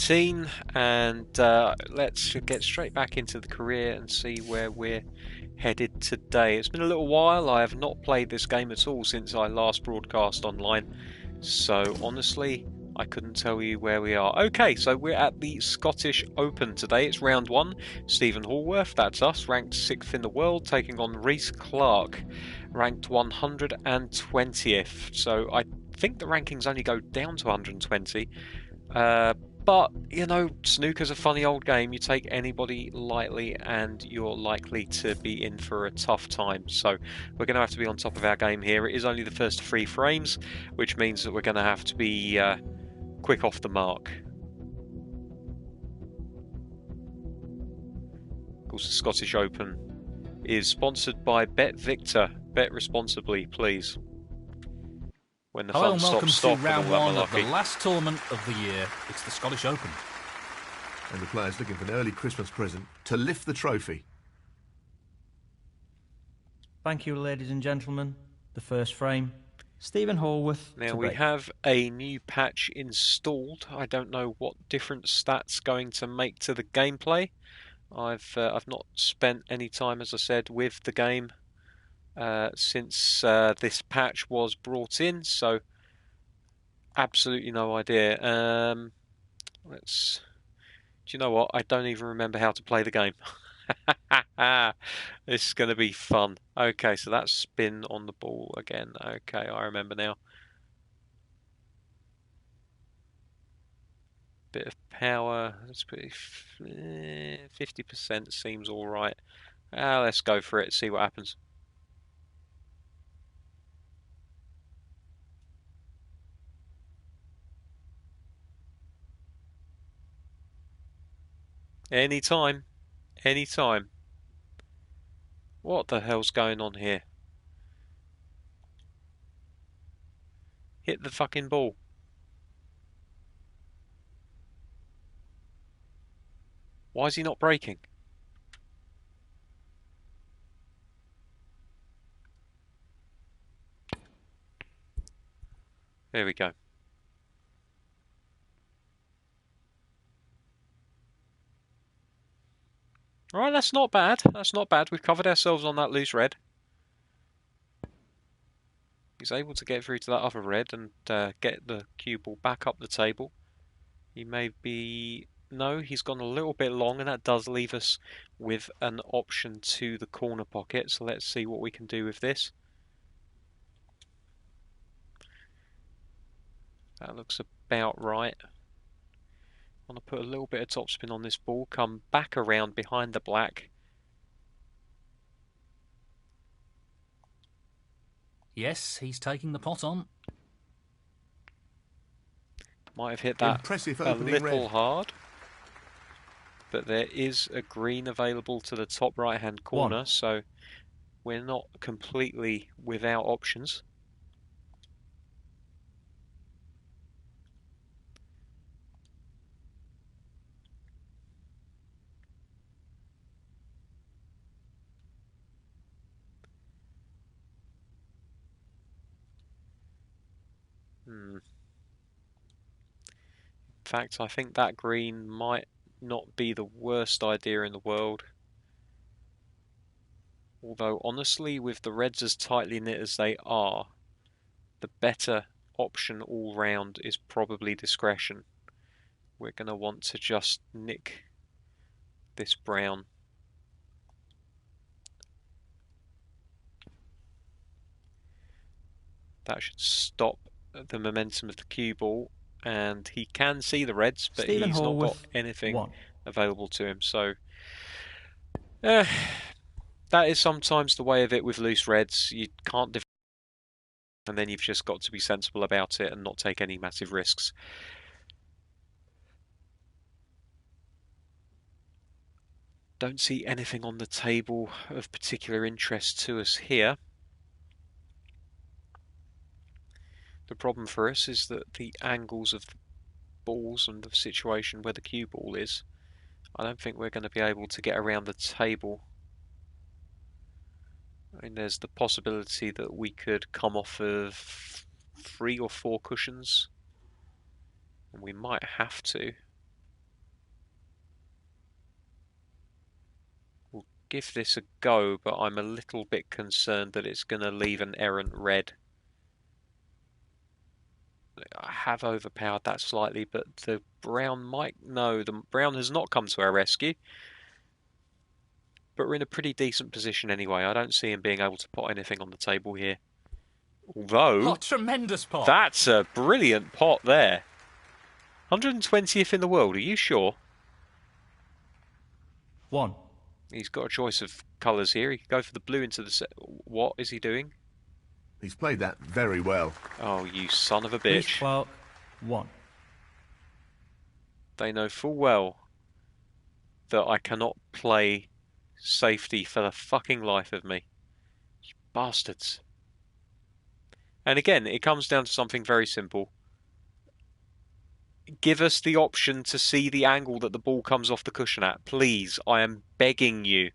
19, and let's get straight back into the career and see where we're headed today. It's been a little while. I have not played this game at all since I last broadcast online, so honestly I couldn't tell you where we are. Okay, so we're at the Scottish Open today. It's round 1. Stephen Hallworth, that's us, ranked 6th in the world, taking on Rhys Clark, ranked 120th. So I think the rankings only go down to 120. But, you know, snooker's a funny old game. You take anybody lightly and you're likely to be in for a tough time. So we're going to have to be on top of our game here. It is only the first 3 frames, which means that we're going to have to be quick off the mark. Of course, the Scottish Open is sponsored by Bet Victor. Bet responsibly, please. When the Hello fun and welcome stops, to stop round 1 of the last tournament of the year. It's the Scottish Open. And the players looking for an early Christmas present to lift the trophy. Thank you, ladies and gentlemen. The first frame, Stephen Hallworth. Now we have a new patch installed. I don't know what difference that's going to make to the gameplay. I've not spent any time, as I said, with the game since this patch was brought in, so absolutely no idea. Do you know what? I don't even remember how to play the game. This is going to be fun. Okay, so that's spin on the ball again. Okay, I remember now. Bit of power. Let's put 50% seems all right. Let's go for it. See what happens. Anytime. Anytime. What the hell's going on here? Hit the fucking ball. Why is he not breaking? There we go. Alright, that's not bad. That's not bad. We've covered ourselves on that loose red. He's able to get through to that other red and get the cue ball back up the table. He may be... No, he's gone a little bit long, and that does leave us with an option to the corner pocket. So let's see what we can do with this. That looks about right. I want to put a little bit of topspin on this ball, come back around behind the black. Yes, he's taking the pot on. Might have hit that Impressive a opening little red. hard. But there is a green available to the top right hand corner, so we're not completely without options. In fact, I think that green might not be the worst idea in the world. Although, honestly, with the reds as tightly knit as they are, the better option all round is probably discretion. We're going to want to just nick this brown. That should stop the momentum of the cue ball, and he can see the reds, but Stephen he's not got Hallworth, anything available to him. So that is sometimes the way of it with loose reds. You can't defend, and then you've just got to be sensible about it and not take any massive risks. Don't see anything on the table of particular interest to us here. The problem for us is that the angles of the balls and the situation where the cue ball is, I don't think we're going to be able to get around the table. I mean, there's the possibility that we could come off of 3 or 4 cushions, and we might have to. give this a go, but I'm a little bit concerned that it's going to leave an errant red. I have overpowered that slightly, but the brown might... No, the brown has not come to our rescue. But we're in a pretty decent position anyway. I don't see him being able to put anything on the table here. Although... Oh, tremendous pot! That's a brilliant pot there. 120th in the world, are you sure? 1. He's got a choice of colours here. He could go for the blue into the set. What is he doing? He's played that very well. Oh, you son of a Reece bitch. Clark, 1. They know full well that I cannot play safety for the fucking life of me. You bastards. And again, it comes down to something very simple. Give us the option to see the angle that the ball comes off the cushion at. Please, I am begging you.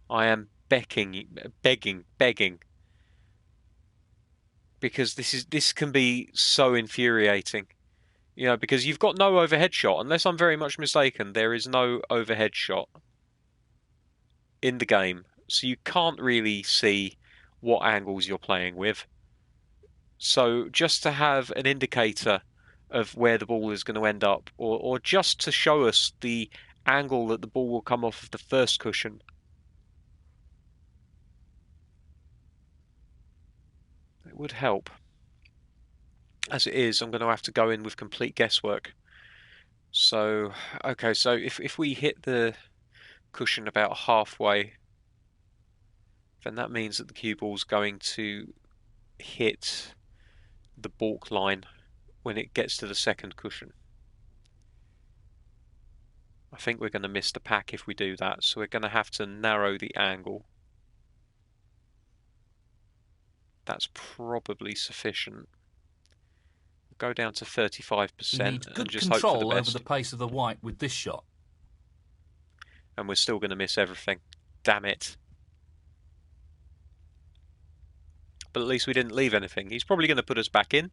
I am begging. Because this can be so infuriating. You know, because you've got no overhead shot. Unless I'm very much mistaken, there is no overhead shot in the game. So you can't really see what angles you're playing with. So just to have an indicator of where the ball is going to end up, or just to show us the angle that the ball will come off of the first cushion. It would help. As it is, I'm going to have to go in with complete guesswork. So, okay, so if we hit the cushion about halfway, then that means that the cue ball's going to hit the balk line when it gets to the second cushion. I think we're going to miss the pack if we do that, so we're going to have to narrow the angle. That's probably sufficient. Go down to 35% You need and good just hope for the control over best. the pace of the white with this shot. And we're still going to miss everything. Damn it. But at least we didn't leave anything. He's probably going to put us back in.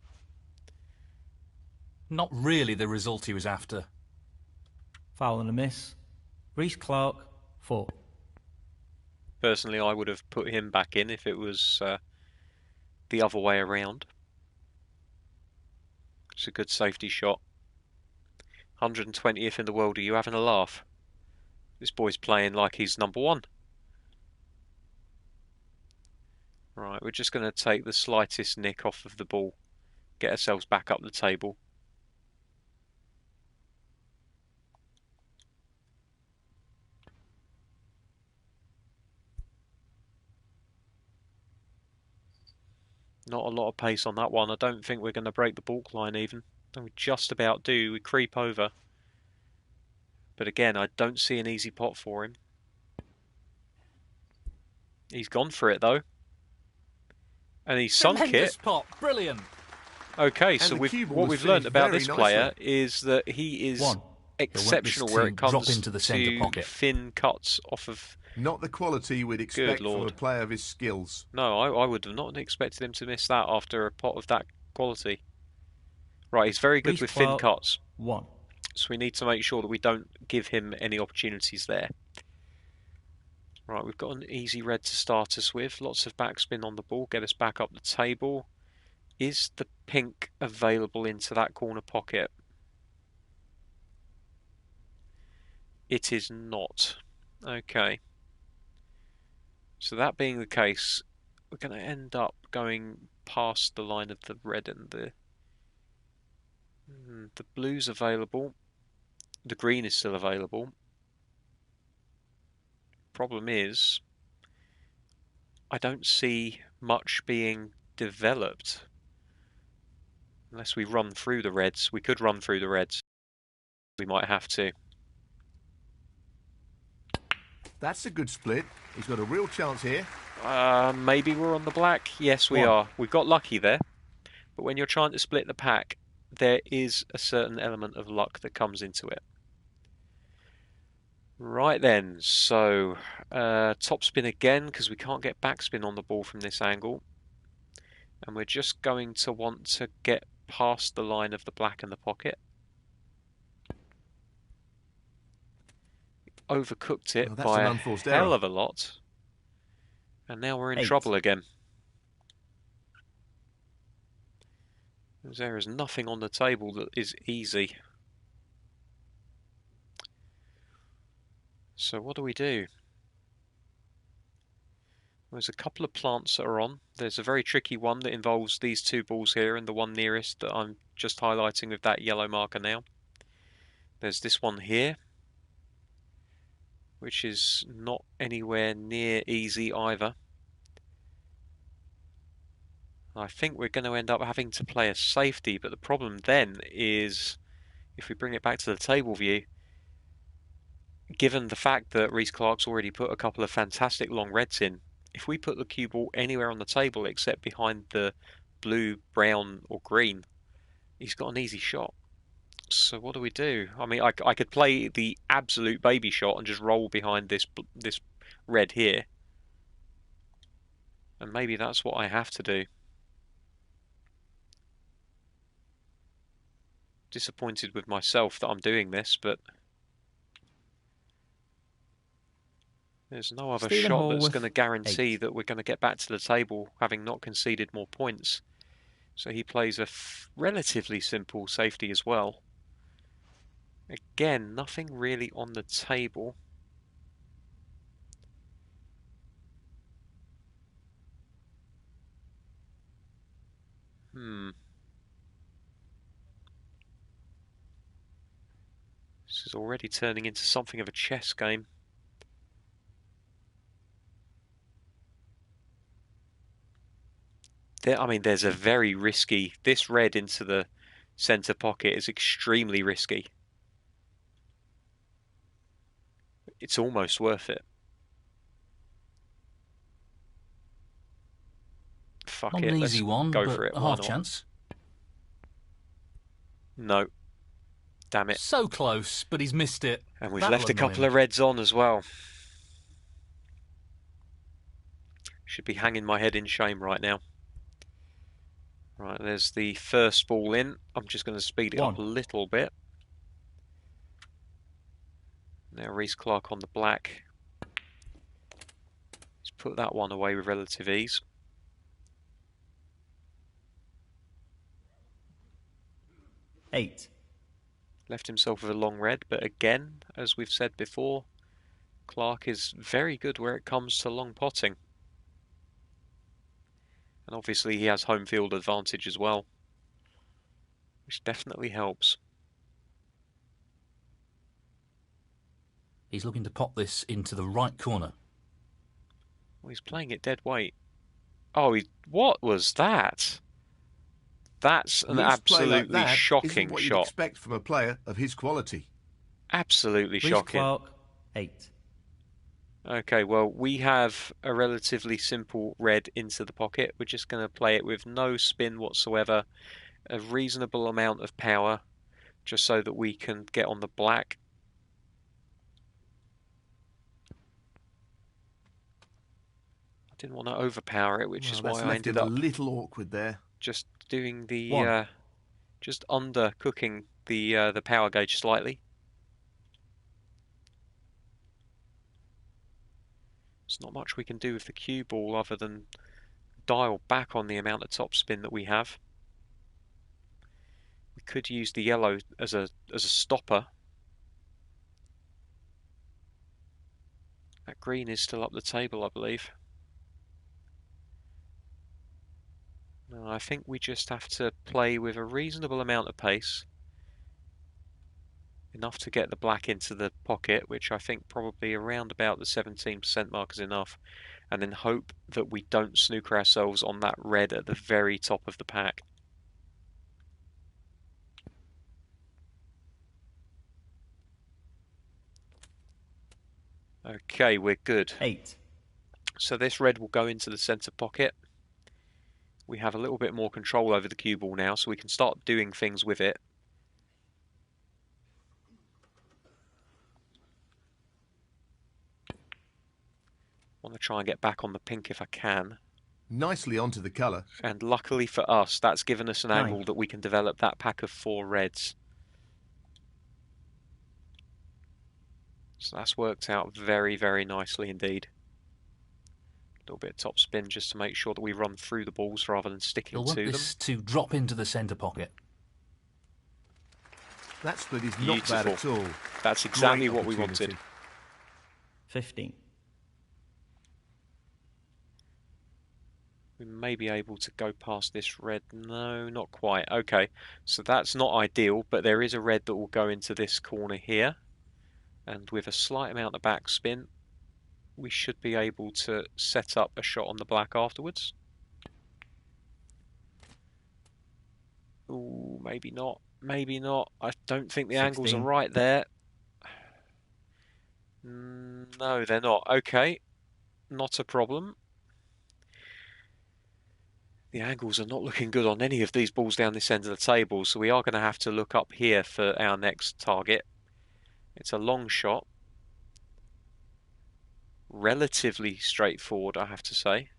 Not really the result he was after. Foul and a miss. Reece Clark, 4. Personally, I would have put him back in if it was the other way around. It's a good safety shot. 120th in the world. Are you having a laugh? This boy's playing like he's number one. Right, we're just going to take the slightest nick off of the ball. Get ourselves back up the table. Not a lot of pace on that one. I don't think we're going to break the balk line even. And we just about do. We creep over. But again, I don't see an easy pot for him. He's gone for it though. And he's sunk Tremendous it. pot, brilliant. Okay, And so the cue ball what was we've learned finished about very this nicely. player is that he is 1. exceptional this where to it comes drop into the centre to pocket. thin cuts off of... Not the quality we'd expect from Lord. a player of his skills. No, I would have not expected him to miss that after a pot of that quality. Right, he's very good Reece with thin Clark, cuts. 1. So we need to make sure that we don't give him any opportunities there. Right, we've got an easy red to start us with. Lots of backspin on the ball, get us back up the table. Is the pink available into that corner pocket? It is not. Okay. So that being the case, we're going to end up going past the line of the red and the blue's available. The green is still available. Problem is, I don't see much being developed. Unless we run through the reds. We could run through the reds. We might have to. That's a good split. He's got a real chance here. Maybe we're on the black. Yes, we 1. are. We got lucky there. But when you're trying to split the pack, there is a certain element of luck that comes into it. Right then, so top spin again because we can't get backspin on the ball from this angle. And we're just going to want to get past the line of the black in the pocket. overcooked it Oh, that's by an a unforced hell error. of a lot. And now we're in 8. trouble again. There is nothing on the table that is easy. So what do we do? There's a couple of plants that are on. There's a very tricky one that involves these 2 balls here and the one nearest that I'm just highlighting with that yellow marker now. There's this one here, which is not anywhere near easy either. I think we're going to end up having to play a safety, but the problem then is, if we bring it back to the table view, given the fact that Reese-Clark's already put a couple of fantastic long reds in, if we put the cue ball anywhere on the table except behind the blue, brown or green, he's got an easy shot. So what do we do? I mean, I could play the absolute baby shot and just roll behind this red here. And maybe that's what I have to do. Disappointed with myself that I'm doing this, but there's no other Stephen shot that's Hallworth, going to guarantee 8. that we're going to get back to the table having not conceded more points. So he plays a relatively simple safety as well. Again, nothing really on the table. This is already turning into something of a chess game. I mean, there's a very risky... This red into the centre pocket is extremely risky. It's almost worth it. Fuck Not it, an let's easy one, go but for it. a Why half not? chance. No. Damn it. So close, but he's missed it. And we've That'll left a annoy couple him. of reds on as well. Should be hanging my head in shame right now. Right, there's the first ball in. I'm just going to speed it up a 1. little bit. Now Reese-Clark on the black. He's put that one away with relative ease. Eight. Left himself with a long red, but again, as we've said before, Clark is very good where it comes to long potting. And obviously he has home field advantage as well, which definitely helps. He's looking to pop this into the right corner. Well, he's playing it dead weight. Oh, what was that? That's an Loose play like absolutely that shocking isn't what you'd shot. expect from a player of his quality. Absolutely shocking. Reese-Clark, 8. Okay, well, we have a relatively simple red into the pocket. We're just going to play it with no spin whatsoever, a reasonable amount of power, just so that we can get on the black. I didn't want to overpower it, which is why I ended up a little awkward there. just doing the 1. just undercooking the power gauge slightly. There's not much we can do with the cue ball other than dial back on the amount of topspin that we have. We could use the yellow as a stopper. That green is still up the table, I believe. No, I think we just have to play with a reasonable amount of pace. Enough to get the black into the pocket, which I think probably around about the 17% mark is enough. And then hope that we don't snooker ourselves on that red at the very top of the pack. Okay, we're good. 8. So this red will go into the centre pocket. We have a little bit more control over the cue ball now, so we can start doing things with it. I want to try and get back on the pink if I can. Nicely onto the colour. And luckily for us, that's given us an 9. angle that we can develop that pack of 4 reds. So that's worked out very, very nicely indeed. A little bit of top spin just to make sure that we run through the balls rather than sticking You'll want to them. this to drop into the centre pocket. That split is not bad at all. That's exactly Great what we opportunity. wanted. 15. We may be able to go past this red. No, not quite. Okay, so that's not ideal, but there is a red that will go into this corner here. And with a slight amount of backspin, we should be able to set up a shot on the black afterwards. Ooh, maybe not. Maybe not. I don't think the 16. angles are right there. No, they're not. Okay, not a problem. The angles are not looking good on any of these balls down this end of the table, so we are going to have to look up here for our next target. It's a long shot. Relatively straightforward, I have to say.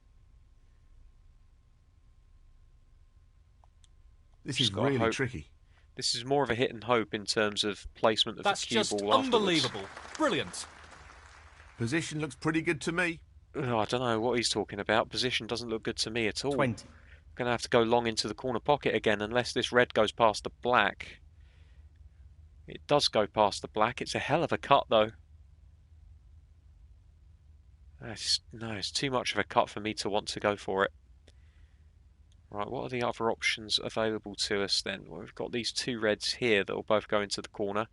This Just is gotta really hope. tricky. This is more of a hit and hope in terms of placement of That's the cue just ball afterwards. unbelievable. Brilliant. Position looks pretty good to me. Oh, I don't know what he's talking about. Position doesn't look good to me at all. 20. Going to have to go long into the corner pocket again unless this red goes past the black. It does go past the black. It's a hell of a cut though. No, it's too much of a cut for me to want to go for it. Right, what are the other options available to us then? Well, we've got these two reds here that will both go into the corner.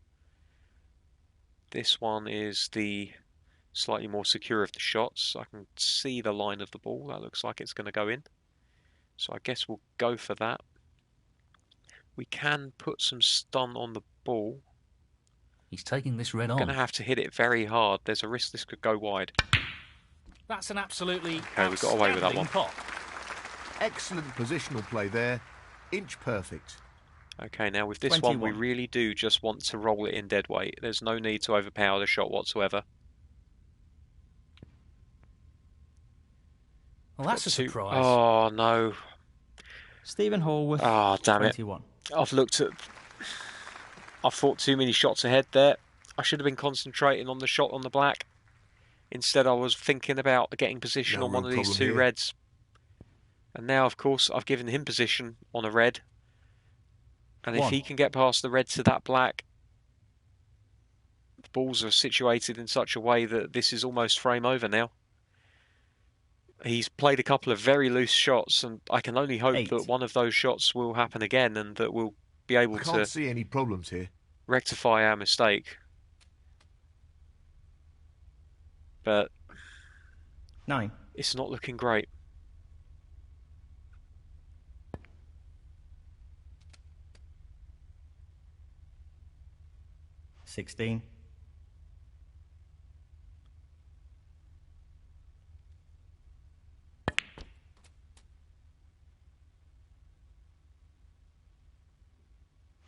This one is the slightly more secure of the shots. I can see the line of the ball. That looks like it's going to go in. So I guess we'll go for that. We can put some stun on the ball. He's taking this red I'm going to on. have to hit it very hard. There's a risk this could go wide. That's an absolutely Okay, we got away with that outstanding one. pot. Excellent positional play there. Inch perfect. Okay, now with this one, we 21. really do just want to roll it in dead weight. There's no need to overpower the shot whatsoever. Well, that's a Got two- surprise. Oh, no. Stephen Hallworth. Oh, damn it. 21. I've thought too many shots ahead there. I should have been concentrating on the shot on the black. Instead, I was thinking about getting position No on one real of these problem two here. reds. And now, of course, I've given him position on a red. And if 1. he can get past the red to that black, the balls are situated in such a way that this is almost frame over now. He's played a couple of very loose shots, and I can only hope 8. that one of those shots will happen again and that we'll be able I can't to see any problems here. rectify our mistake. But 9. it's not looking great. $16.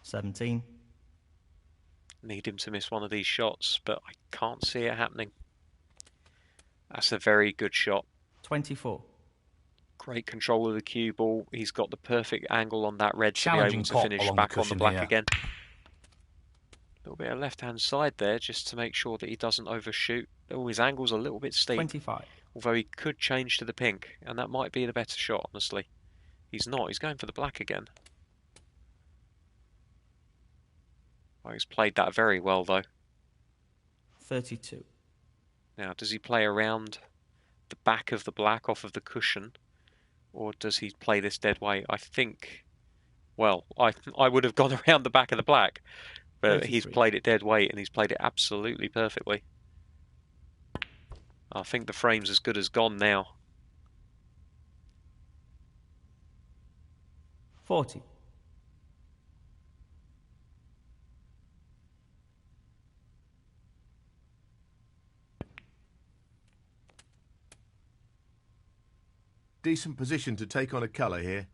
$17. Need him to miss one of these shots, but I can't see it happening. That's a very good shot. 24. Great control of the cue ball. He's got the perfect angle on that red to be Challenging able to pot finish along the back on the cushion black here. again. A little bit of left-hand side there, just to make sure that he doesn't overshoot. Oh, his angle's a little bit steep, 25. although he could change to the pink, and that might be the better shot, honestly. He's not. He's going for the black again. Oh, he's played that very well, though. 32. Now, does he play around the back of the black off of the cushion, or does he play this dead weight? I think, well, I would have gone around the back of the black, but he's 33. played it dead weight, and he's played it absolutely perfectly. I think the frame's as good as gone now. 40. Decent position to take on a colour here.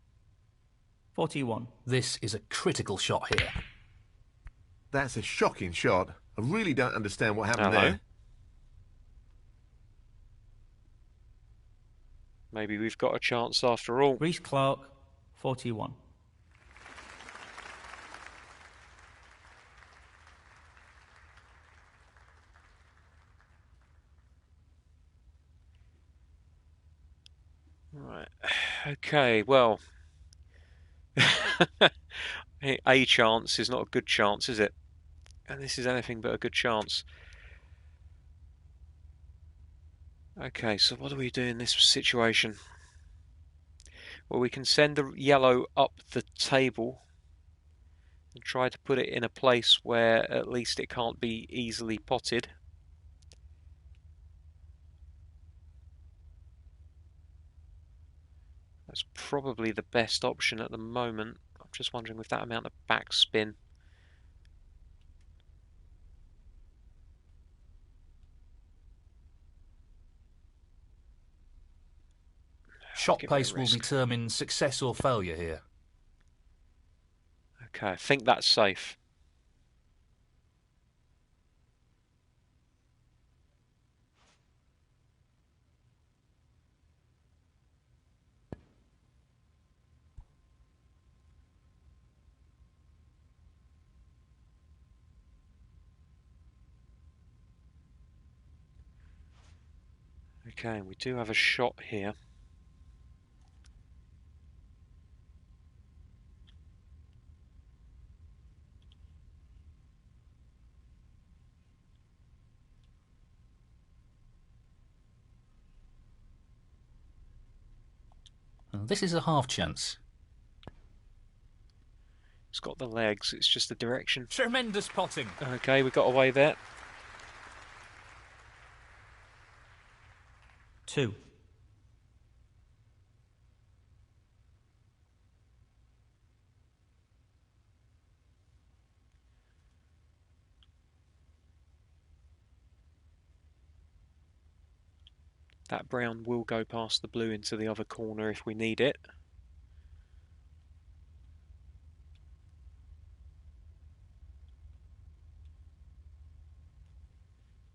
41. This is a critical shot here. That's a shocking shot. I really don't understand what happened Hello. there. Maybe we've got a chance after all. Reece Clark. 41. Okay, well, a chance is not a good chance, is it? And this is anything but a good chance. Okay, so what do we do in this situation? Well, we can send the yellow up the table and try to put it in a place where at least it can't be easily potted. That's probably the best option at the moment. I'm just wondering with that amount of backspin. Shot Give it a pace will risk. determine success or failure here. Okay, I think that's safe. Okay, we do have a shot here. This is a half chance. It's got the legs, it's just the direction. Tremendous potting. Okay, we got away there. 2. That brown will go past the blue into the other corner if we need it.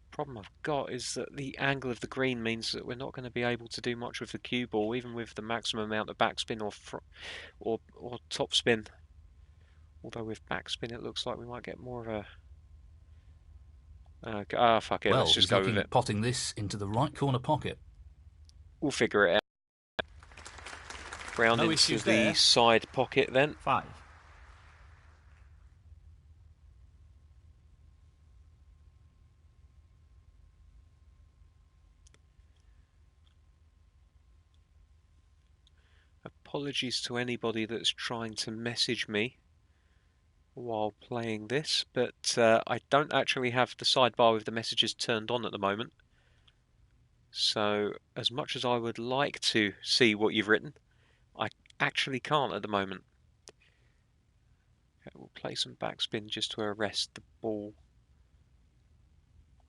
Problem I've got is that the angle of the green means that we're not going to be able to do much with the cue ball, even with the maximum amount of backspin or topspin. Although with backspin it looks like we might get more of a... fuck it, Well, let's just he's go looking with at it. potting this into the right corner pocket. We'll figure it out. Brown No into issues the there. side pocket then. 5. Apologies to anybody that's trying to message me while playing this, but I don't actually have the sidebar with the messages turned on at the moment. So as much as I would like to see what you've written, I actually can't at the moment. Okay, we'll play some backspin just to arrest the ball.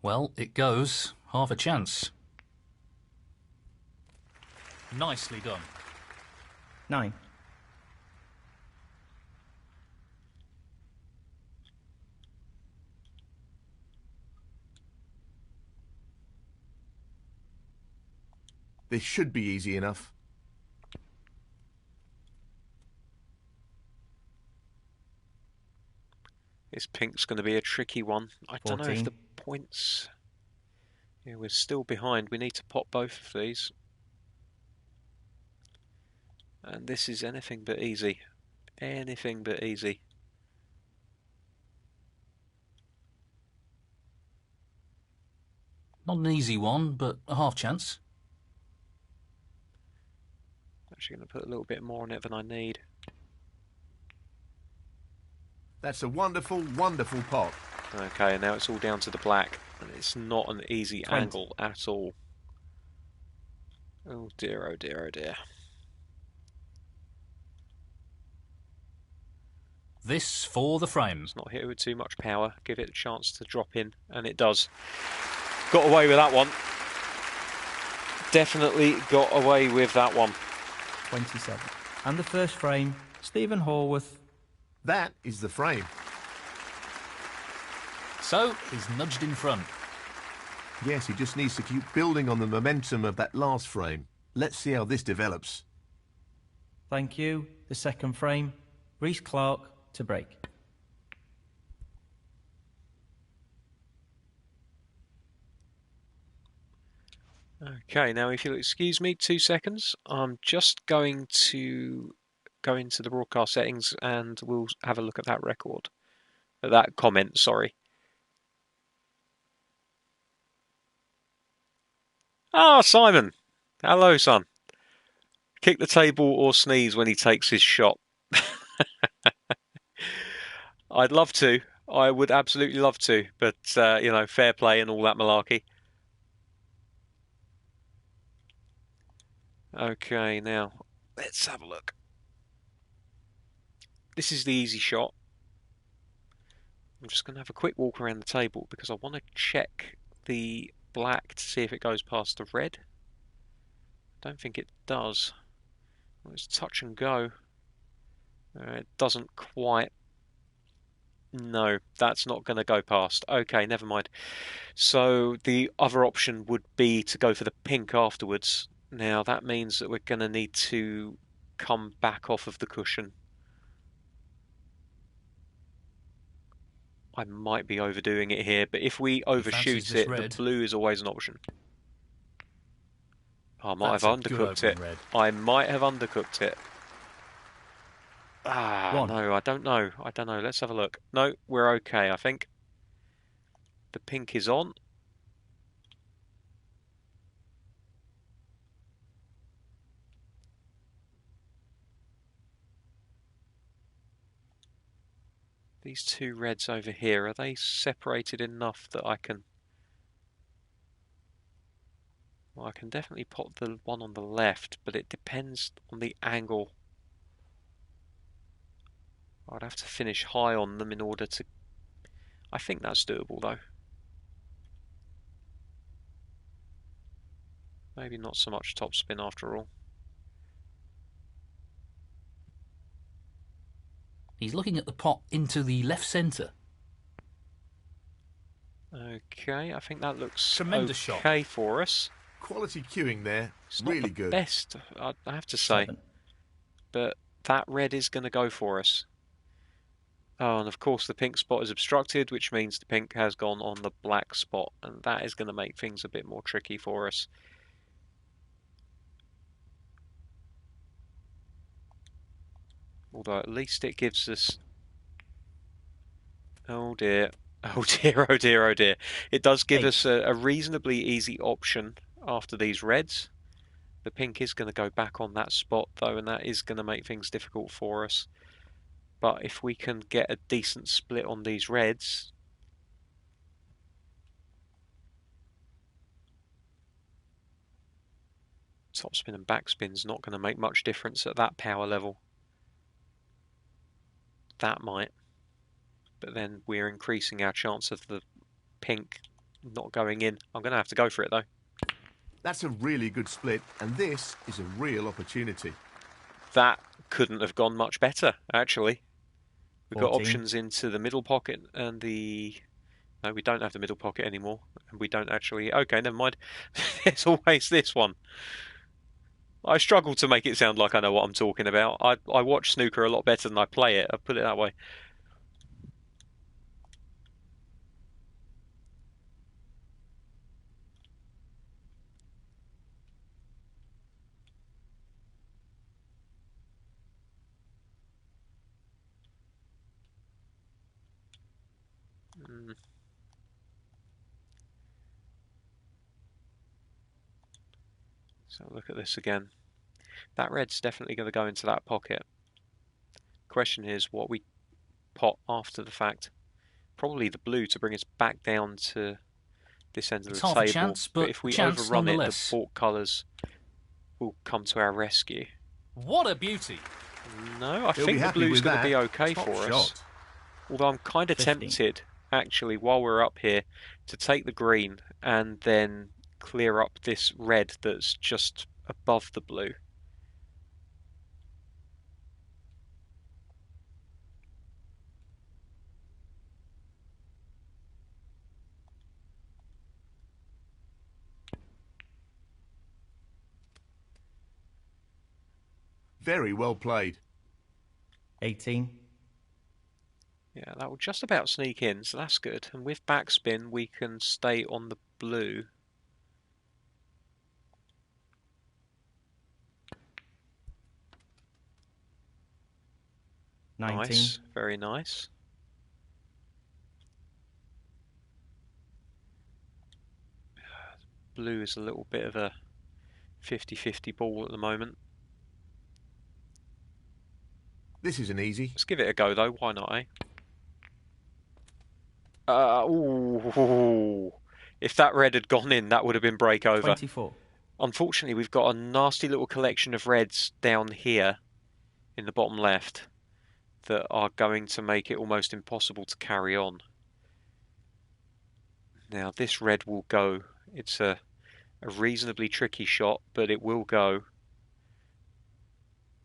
Well, it goes. Half a chance. Nicely done. 9. This should be easy enough. This pink's going to be a tricky one. I don't know if 14. the points... Yeah, we're still behind. We need to pop both of these. And this is anything but easy. Anything but easy. Not an easy one, but a half chance. Actually going to put a little bit more on it than I need. That's a wonderful, wonderful pot. Okay, now it's all down to the black. And it's not an easy 20. angle at all. Oh dear, oh dear, oh dear. This for the frame. It's not hit with too much power. Give it a chance to drop in, and it does. Got away with that one. Definitely got away with that one. 27. And the first frame, Stephen Horworth. That is the frame. So, he's nudged in front. Yes, he just needs to keep building on the momentum of that last frame. Let's see how this develops. Thank you. The second frame, Reece Clark to break. Okay, now if you'll excuse me 2 seconds, I'm just going to go into the broadcast settings and we'll have a look at that record. That comment, sorry. Ah, Simon. Hello, son. Kick the table or sneeze when he takes his shot. I'd love to. I would absolutely love to, but, fair play and all that malarkey. Okay, now, let's have a look. This is the easy shot. I'm just going to have a quick walk around the table because I want to check the black to see if it goes past the red. Don't think it does. Well, it's touch and go. It doesn't quite. No, that's not going to go past. Okay, never mind. So the other option would be to go for the pink afterwards. Now that means that we're going to need to come back off of the cushion. I might be overdoing it here, but if we overshoot it, the blue is always an option. I might have undercooked it. I might have undercooked it. No, I don't know. Let's have a look. No, we're okay, I think. The pink is on. These two reds over here, are they separated enough that I can... Well, I can definitely put the one on the left, but it depends on the angle. I'd have to finish high on them in order to... I think that's doable, though. Maybe not so much topspin after all. He's looking at the pot into the left centre. Okay, I think that looks Tremendous okay shot for us. Quality cueing there. It's really not the good. best, I have to say. 7. But that red is going to go for us. Oh, and of course the pink spot is obstructed, which means the pink has gone on the black spot, and that is going to make things a bit more tricky for us. Although at least it gives us... Oh dear. Oh dear, oh dear, oh dear. It does give us a reasonably easy option after these reds. The pink is going to go back on that spot though, and that is going to make things difficult for us. But if we can get a decent split on these reds... Topspin and backspin's not going to make much difference at that power level. That might. But then we're increasing our chance of the pink not going in. I'm going to have to go for it though. That's a really good split, and this is a real opportunity. That couldn't have gone much better, actually. We've 14. got options into the middle pocket and the... No, we don't have the middle pocket anymore. And we don't actually... Okay, never mind. There's always this one. I struggle to make it sound like I know what I'm talking about. I watch snooker a lot better than I play it. I'll put it that way. So look at this again. That red's definitely going to go into that pocket. Question is what we pot after the fact. Probably the blue to bring us back down to this end of the table. Chance, but if we overrun it, the fork colours will come to our rescue. What a beauty! No, I think the blue's going to be okay for us. Although I'm kind of 15. tempted, actually, while we're up here, to take the green and then clear up this red that's just above the blue. Very well played. 18. Yeah, that will just about sneak in, so that's good. And with backspin, we can stay on the blue. 19. Nice, very nice. Blue is a little bit of a 50-50 ball at the moment. This isn't easy. Let's give it a go though, why not, eh? Ooh. If that red had gone in, that would have been break over. 24. Unfortunately, we've got a nasty little collection of reds down here in the bottom left that are going to make it almost impossible to carry on. Now, this red will go. It's a reasonably tricky shot, but it will go.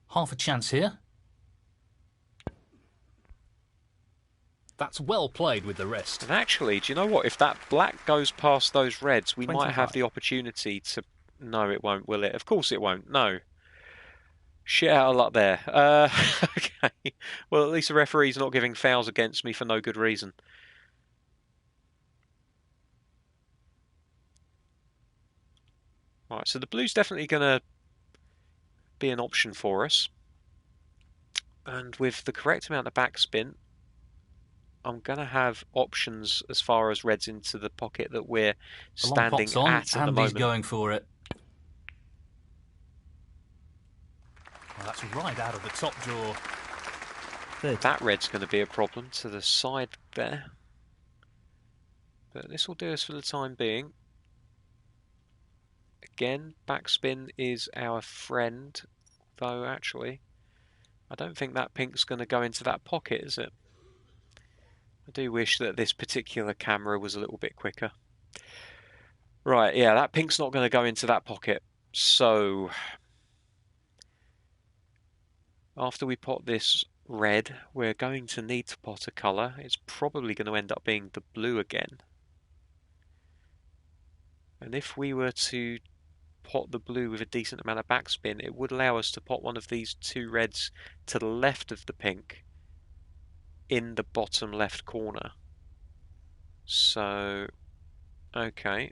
Half a chance here. That's well played with the wrist. And actually, do you know what? If that black goes past those reds, we 25. might have the opportunity to... No, it won't, will it? Of course it won't. No. Shit out of luck there. Okay. Well, at least the referee's not giving fouls against me for no good reason. Right, so the blue's definitely going to be an option for us. And with the correct amount of backspin, I'm going to have options as far as reds into the pocket that we're standing pot's on, at the and moment. he's going for it. Well, that's right out of the top drawer. 30. That red's going to be a problem to the side there. But this will do us for the time being. Again, backspin is our friend, though actually, I don't think that pink's going to go into that pocket, is it? I do wish that this particular camera was a little bit quicker. Right, yeah, that pink's not going to go into that pocket. So, after we pot this red, we're going to need to pot a colour. It's probably going to end up being the blue again. And if we were to pot the blue with a decent amount of backspin, it would allow us to pot one of these two reds to the left of the pink in the bottom left corner. So, okay.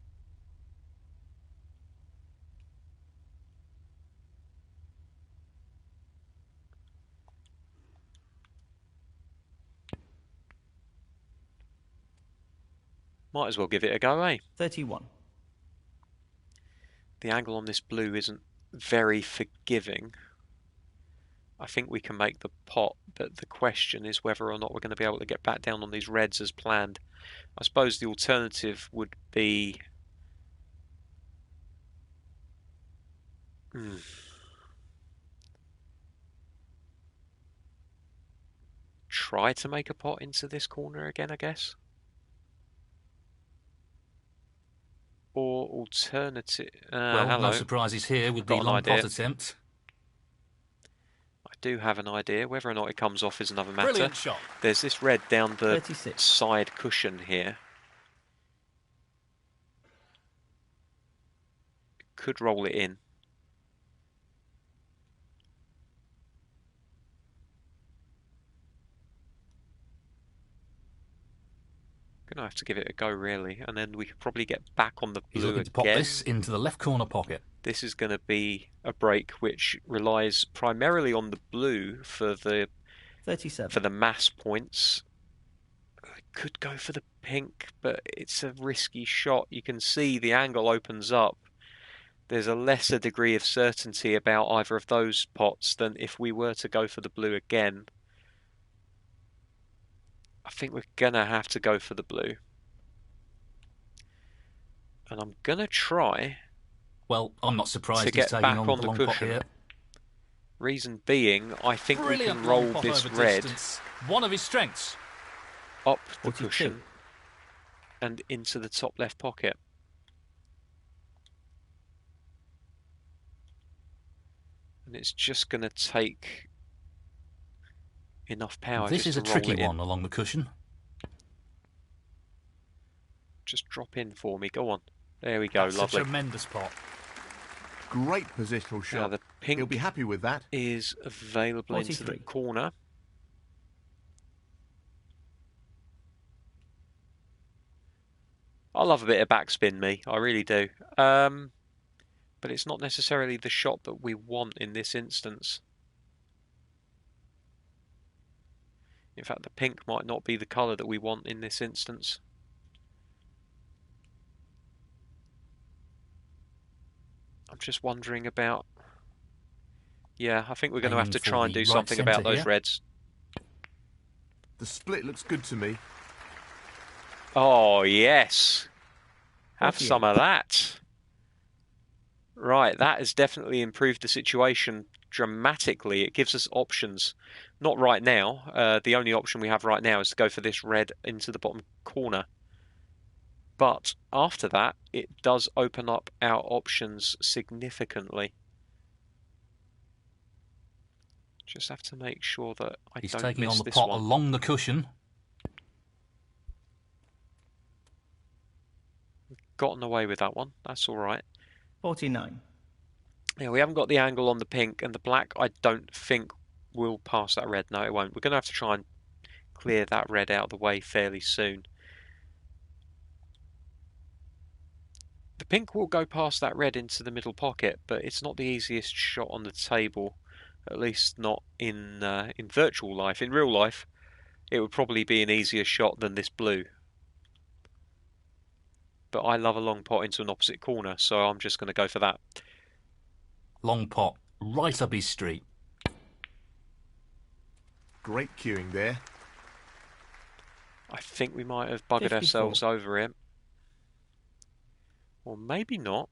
Might as well give it a go, eh? 31. The angle on this blue isn't very forgiving. I think we can make the pot, but the question is whether or not we're going to be able to get back down on these reds as planned. I suppose the alternative would be... Try to make a pot into this corner again, I guess. Or alternative... well, hello. no surprises here with the Got an long idea. pot attempt. I do have an idea. Whether or not it comes off is another matter. Brilliant shot. There's this red down the 36. side cushion here. Could roll it in. Gonna have to give it a go, really, and then we could probably get back on the He's blue looking to pop again. this into the left corner pocket. This is going to be a break which relies primarily on the blue for the 37. mass points. I could go for the pink, but it's a risky shot. You can see the angle opens up. There's a lesser degree of certainty about either of those pots than if we were to go for the blue again. I think we're going to have to go for the blue. And I'm going to try... Well, I'm not to surprised he's get taking back on on the the long pot cushion. here. Reason being, I think Brilliant we can roll long pot this over red distance. One of his strengths. up the 42. cushion and into the top left pocket. And it's just going to take enough power This just is a to roll tricky it in. one along the cushion. Just drop in for me. Go on. There we go. That's Lovely. a tremendous pot. Great positional Now shot. the pink He'll be happy with that. is available into the 43. corner. I love a bit of backspin, me. I really do. But it's not necessarily the shot that we want in this instance. In fact, the pink might not be the colour that we want in this instance. I'm just wondering about... Yeah, I think we're going to have to try and do something about those reds. The split looks good to me. Oh, yes. Have some of that. Right, that has definitely improved the situation dramatically. It gives us options. Not right now. The only option we have right now is to go for this red into the bottom corner. But after that, it does open up our options significantly. Just have to make sure that I don't miss this one. He's taking on the pot along the cushion. Gotten away with that one. That's all right. 49. Yeah, we haven't got the angle on the pink, and the black I don't think will pass that red. No, it won't. We're going to have to try and clear that red out of the way fairly soon. The pink will go past that red into the middle pocket, but it's not the easiest shot on the table, at least not in virtual life. In real life, it would probably be an easier shot than this blue. But I love a long pot into an opposite corner, so I'm just going to go for that. Long pot, right up his street. Great cueing there. I think we might have buggered 54. ourselves over him. Or maybe not.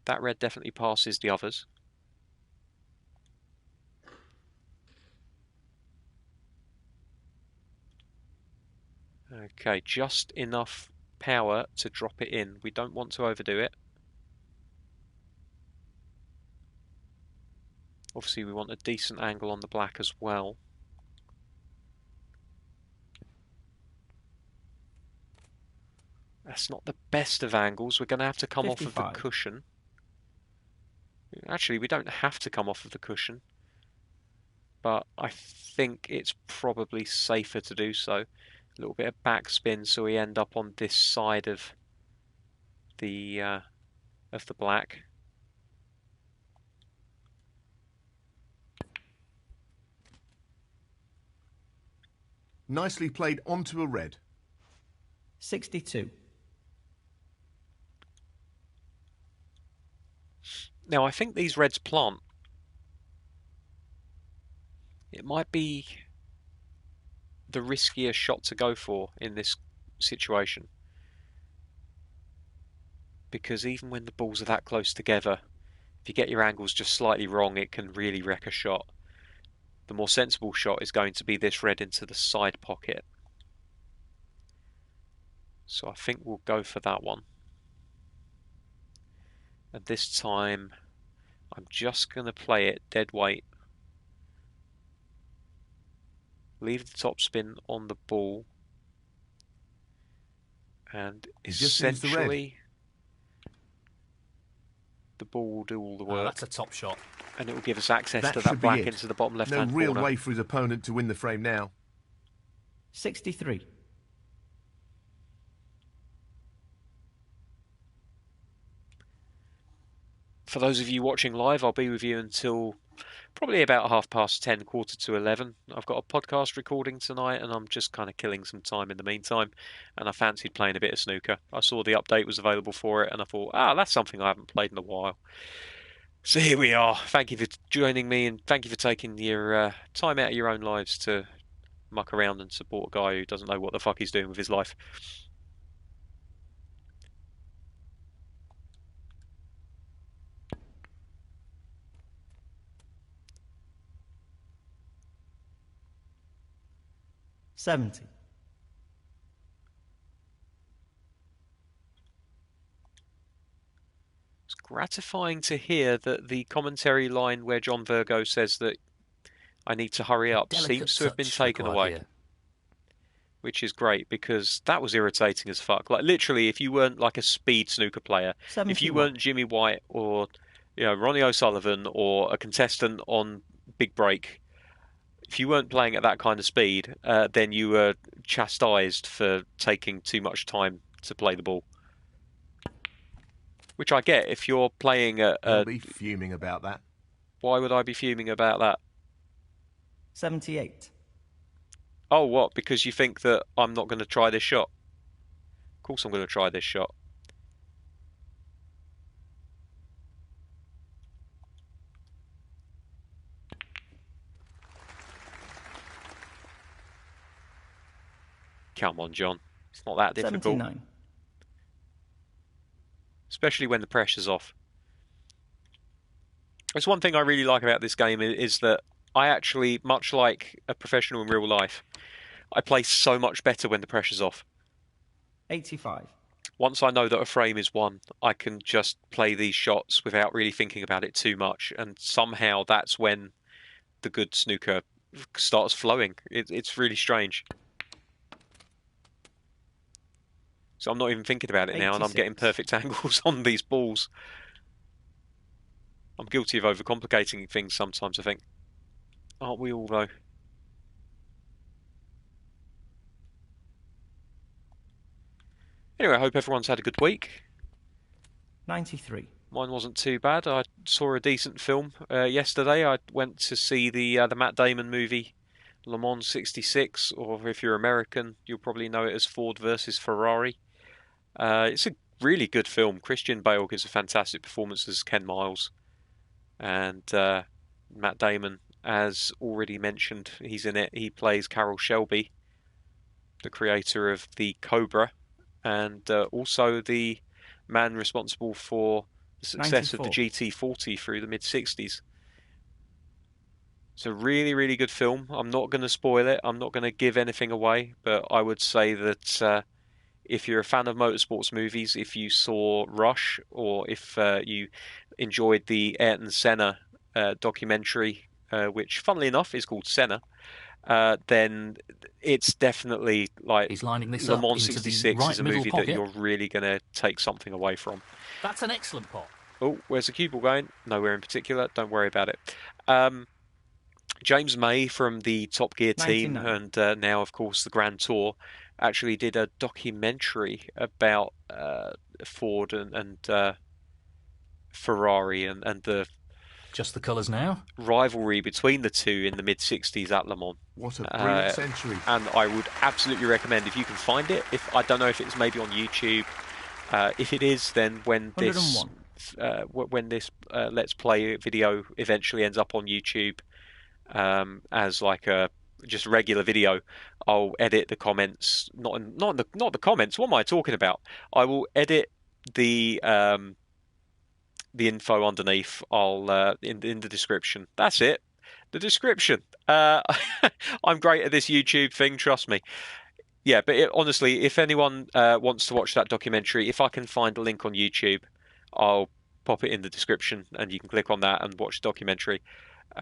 That red definitely passes the others. Okay, just enough power to drop it in. We don't want to overdo it. Obviously we want a decent angle on the black as well. That's not the best of angles. We're going to have to come 55. off of the cushion. Actually, we don't have to come off of the cushion. But I think it's probably safer to do so. A little bit of backspin so we end up on this side of the black. Nicely played onto a red. 62. Now, I think these reds plant. It might be the riskier shot to go for in this situation. Because even when the balls are that close together, if you get your angles just slightly wrong, it can really wreck a shot. The more sensible shot is going to be this red into the side pocket. So I think we'll go for that one. And this time, I'm just going to play it dead weight. Leave the topspin on the ball. And essentially, the ball will do all the work. That's a top shot. And it will give us access to that black into the bottom left-hand corner. No real way for his opponent to win the frame now. 63. For those of you watching live, I'll be with you until probably about 10:30, 11:15. I've got a podcast recording tonight and I'm just kind of killing some time in the meantime. And I fancied playing a bit of snooker. I saw the update was available for it and I thought, that's something I haven't played in a while. So here we are. Thank you for joining me and thank you for taking your time out of your own lives to muck around and support a guy who doesn't know what the fuck he's doing with his life. $70. It's gratifying to hear that the commentary line where John Virgo says that I need to hurry up seems to have been taken away. Which is great because that was irritating as fuck. Like literally, if you weren't like a speed snooker player, 71. if you weren't Jimmy White or Ronnie O'Sullivan or a contestant on Big Break, if you weren't playing at that kind of speed, then you were chastised for taking too much time to play the ball. Which I get. If you're playing at... I'll be fuming about that. Why would I be fuming about that? 78. Oh, what? Because you think that I'm not going to try this shot? Of course I'm going to try this shot. Come on, John. It's not that difficult. 79. Especially when the pressure's off. It's one thing I really like about this game is that I actually, much like a professional in real life, I play so much better when the pressure's off. 85. Once I know that a frame is won, I can just play these shots without really thinking about it too much, and somehow that's when the good snooker starts flowing. It's really strange. So I'm not even thinking about it now, and I'm 86. getting perfect angles on these balls. I'm guilty of overcomplicating things sometimes, I think. Aren't we all, though? Anyway, I hope everyone's had a good week. 93. Mine wasn't too bad. I saw a decent film yesterday. I went to see the Matt Damon movie, Le Mans '66, or if you're American, you'll probably know it as Ford versus Ferrari. It's a really good film. Christian Bale gives a fantastic performance as Ken Miles. And Matt Damon, as already mentioned, he's in it. He plays Carroll Shelby, the creator of the Cobra, and also the man responsible for the success 94. of the GT40 through the mid-60s. It's a really, really good film. I'm not going to spoil it. I'm not going to give anything away, but I would say that if you're a fan of motorsports movies, if you saw Rush, or if you enjoyed the Ayrton Senna documentary, which, funnily enough, is called Senna, then it's definitely like He's lining this Le up Mans into the 66 right is a middle movie pocket. that you're really going to take something away from. That's an excellent pot. Oh, where's the cue ball going? Nowhere in particular. Don't worry about it. James May from the Top Gear team 99. and now, of course, the Grand Tour actually did a documentary about Ford and Ferrari and the Just the colours now. rivalry between the two in the mid-60s at Le Mans. What a brilliant century. And I would absolutely recommend, if you can find it. If I don't know if it's maybe on YouTube. If it is, then when this 101. Let's Play video eventually ends up on YouTube as like a just regular video, I'll edit the comments. Not the comments. What am I talking about? I will edit the info underneath. I'll in the description. That's it. The description. I'm great at this YouTube thing. Trust me. Yeah, but honestly, if anyone wants to watch that documentary, if I can find a link on YouTube, I'll pop it in the description, and you can click on that and watch the documentary.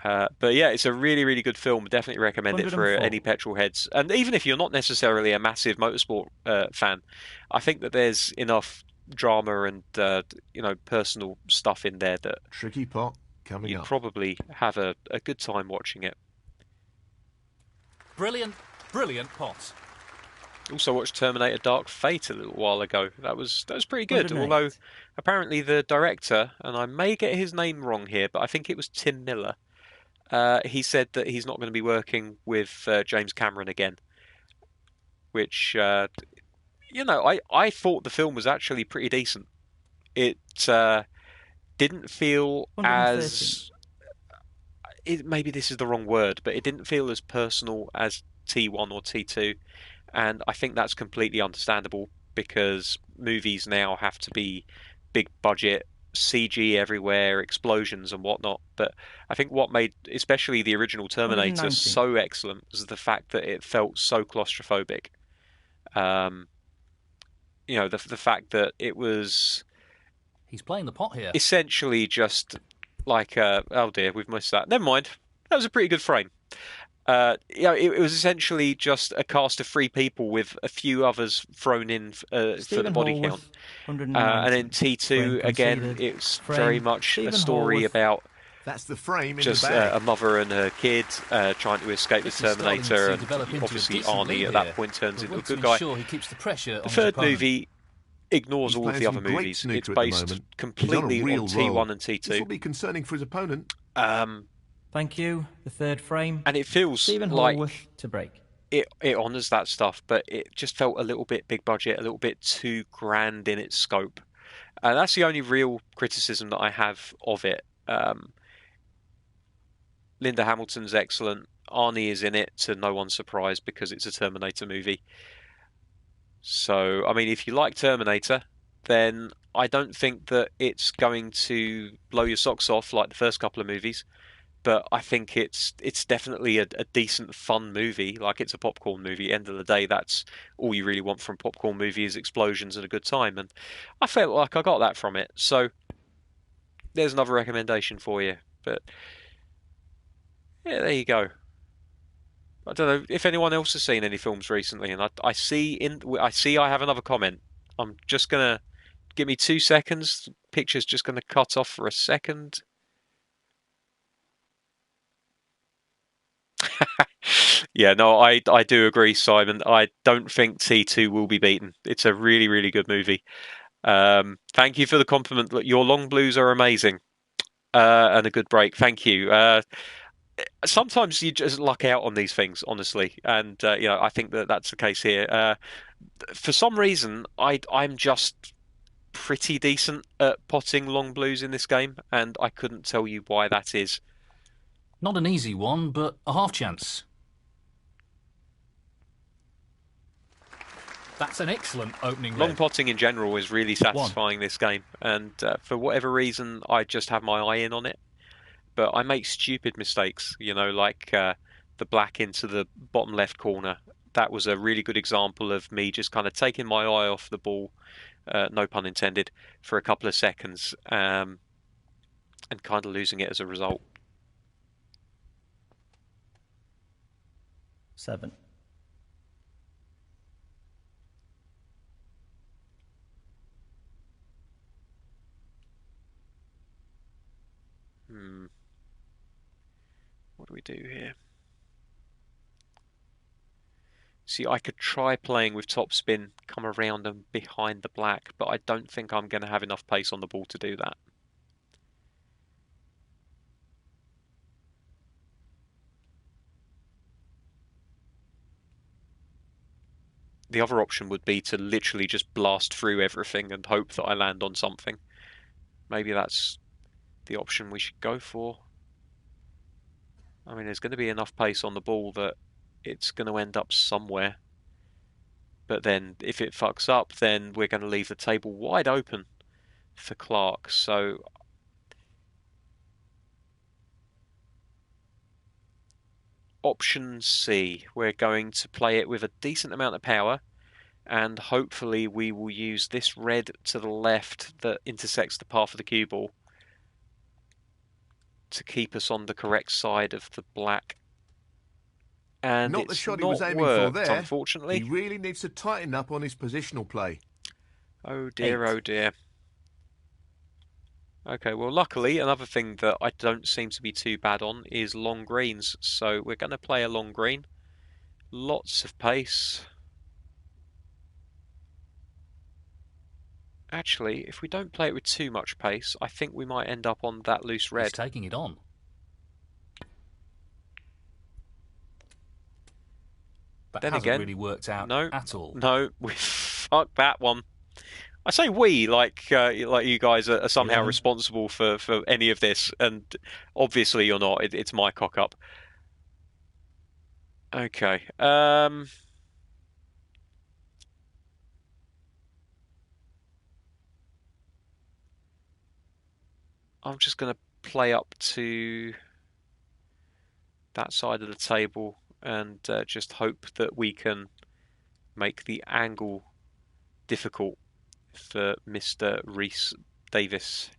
But yeah, it's a really, really good film. Definitely recommend it for 104. any petrol heads. And even if you're not necessarily a massive motorsport fan, I think that there's enough drama and personal stuff in there that Tricky pot coming you'd up. probably have a good time watching it. Brilliant, brilliant pot. Also watched Terminator Dark Fate a little while ago. That was pretty good. 108. Although apparently the director, and I may get his name wrong here, but I think it was Tim Miller. He said that he's not going to be working with James Cameron again. Which I thought the film was actually pretty decent. It didn't feel 113. as maybe this is the wrong word, but it didn't feel as personal as T1 or T2. And I think that's completely understandable because movies now have to be big budget, CG everywhere, explosions and whatnot. But I think what made especially the original Terminator 119. so excellent was the fact that it felt so claustrophobic. The fact that it was He's playing the pot here. essentially just like oh dear, we've missed that. Never mind. That was a pretty good frame. It was essentially just a cast of 3 people with a few others thrown in for the Stephen body Hallworth, count. 190. And then T2, Frame again, conceded. it's Frame, very much Stephen a story Hallworth. about That's the frame in just the bag. a mother and her kid trying to escape This the is starting Terminator, to and develop into a obviously decent Arnie lead at that here. point turns But into a wants to good guy. ensure he keeps the pressure on The his third opponent. movie ignores He's all of playing the other some great movies. snooker It's at the based moment. He's on a completely real on T1 roll. and This will T2. be concerning for his opponent. Um, Thank you. The third frame. and it feels Stephen like Hallworth to break. it honours that stuff, but it just felt a little bit big budget, a little bit too grand in its scope. And that's the only real criticism that I have of it. Linda Hamilton's excellent. Arnie is in it to no one's surprise because it's a Terminator movie. So, I mean, if you like Terminator, then I don't think that it's going to blow your socks off like the first couple of movies. But I think it's definitely a decent, fun movie. Like it's a popcorn movie. End of the day, that's all you really want from a popcorn movie is explosions and a good time. And I felt like I got that from it. So there's another recommendation for you. But yeah, there you go. I don't know if anyone else has seen any films recently, and I see I have another comment. I'm just gonna give me 2 seconds. Picture's just gonna cut off for a second. Yeah, no, I do agree, Simon. I don't think T2 will be beaten. It's a really, really good movie. Thank you for the compliment. Look, your long blues are amazing, and a good break. Thank you. Sometimes you just luck out on these things, honestly, and I think that that's the case here. For some reason, I'm just pretty decent at potting long blues in this game, and I couldn't tell you why that is. Not an easy one, but a half chance. That's an excellent opening Long red. potting in general is really satisfying this game, and for whatever reason, I just have my eye in on it. But I make stupid mistakes, like the black into the bottom left corner. That was a really good example of me just kind of taking my eye off the ball, no pun intended, for a couple of seconds, and kind of losing it as a result. 7. What do we do here? See, I could try playing with topspin, come around and behind the black, but I don't think I'm going to have enough pace on the ball to do that. The other option would be to literally just blast through everything and hope that I land on something. Maybe that's the option we should go for. I mean, there's going to be enough pace on the ball that it's going to end up somewhere. But then if it fucks up, then we're going to leave the table wide open for Clark. So option C, we're going to play it with a decent amount of power, and hopefully we will use this red to the left that intersects the path of the cue ball to keep us on the correct side of the black. And Not it's the shot not he was aiming worked, for there. unfortunately. He really needs to tighten up on his positional play. Oh dear, 8. oh dear. Okay, well luckily another thing that I don't seem to be too bad on is long greens. So we're going to play a long green. Lots of pace. Actually, if we don't play it with too much pace, I think we might end up on that loose red. He's taking it on. That Then hasn't again, really worked out at all. No, we fucked that one. I say we, like you guys are somehow 11. responsible for any of this, and obviously you're not. It's my cock up. Okay. I'm just going to play up to that side of the table and just hope that we can make the angle difficult for Mr. Rhys Davis.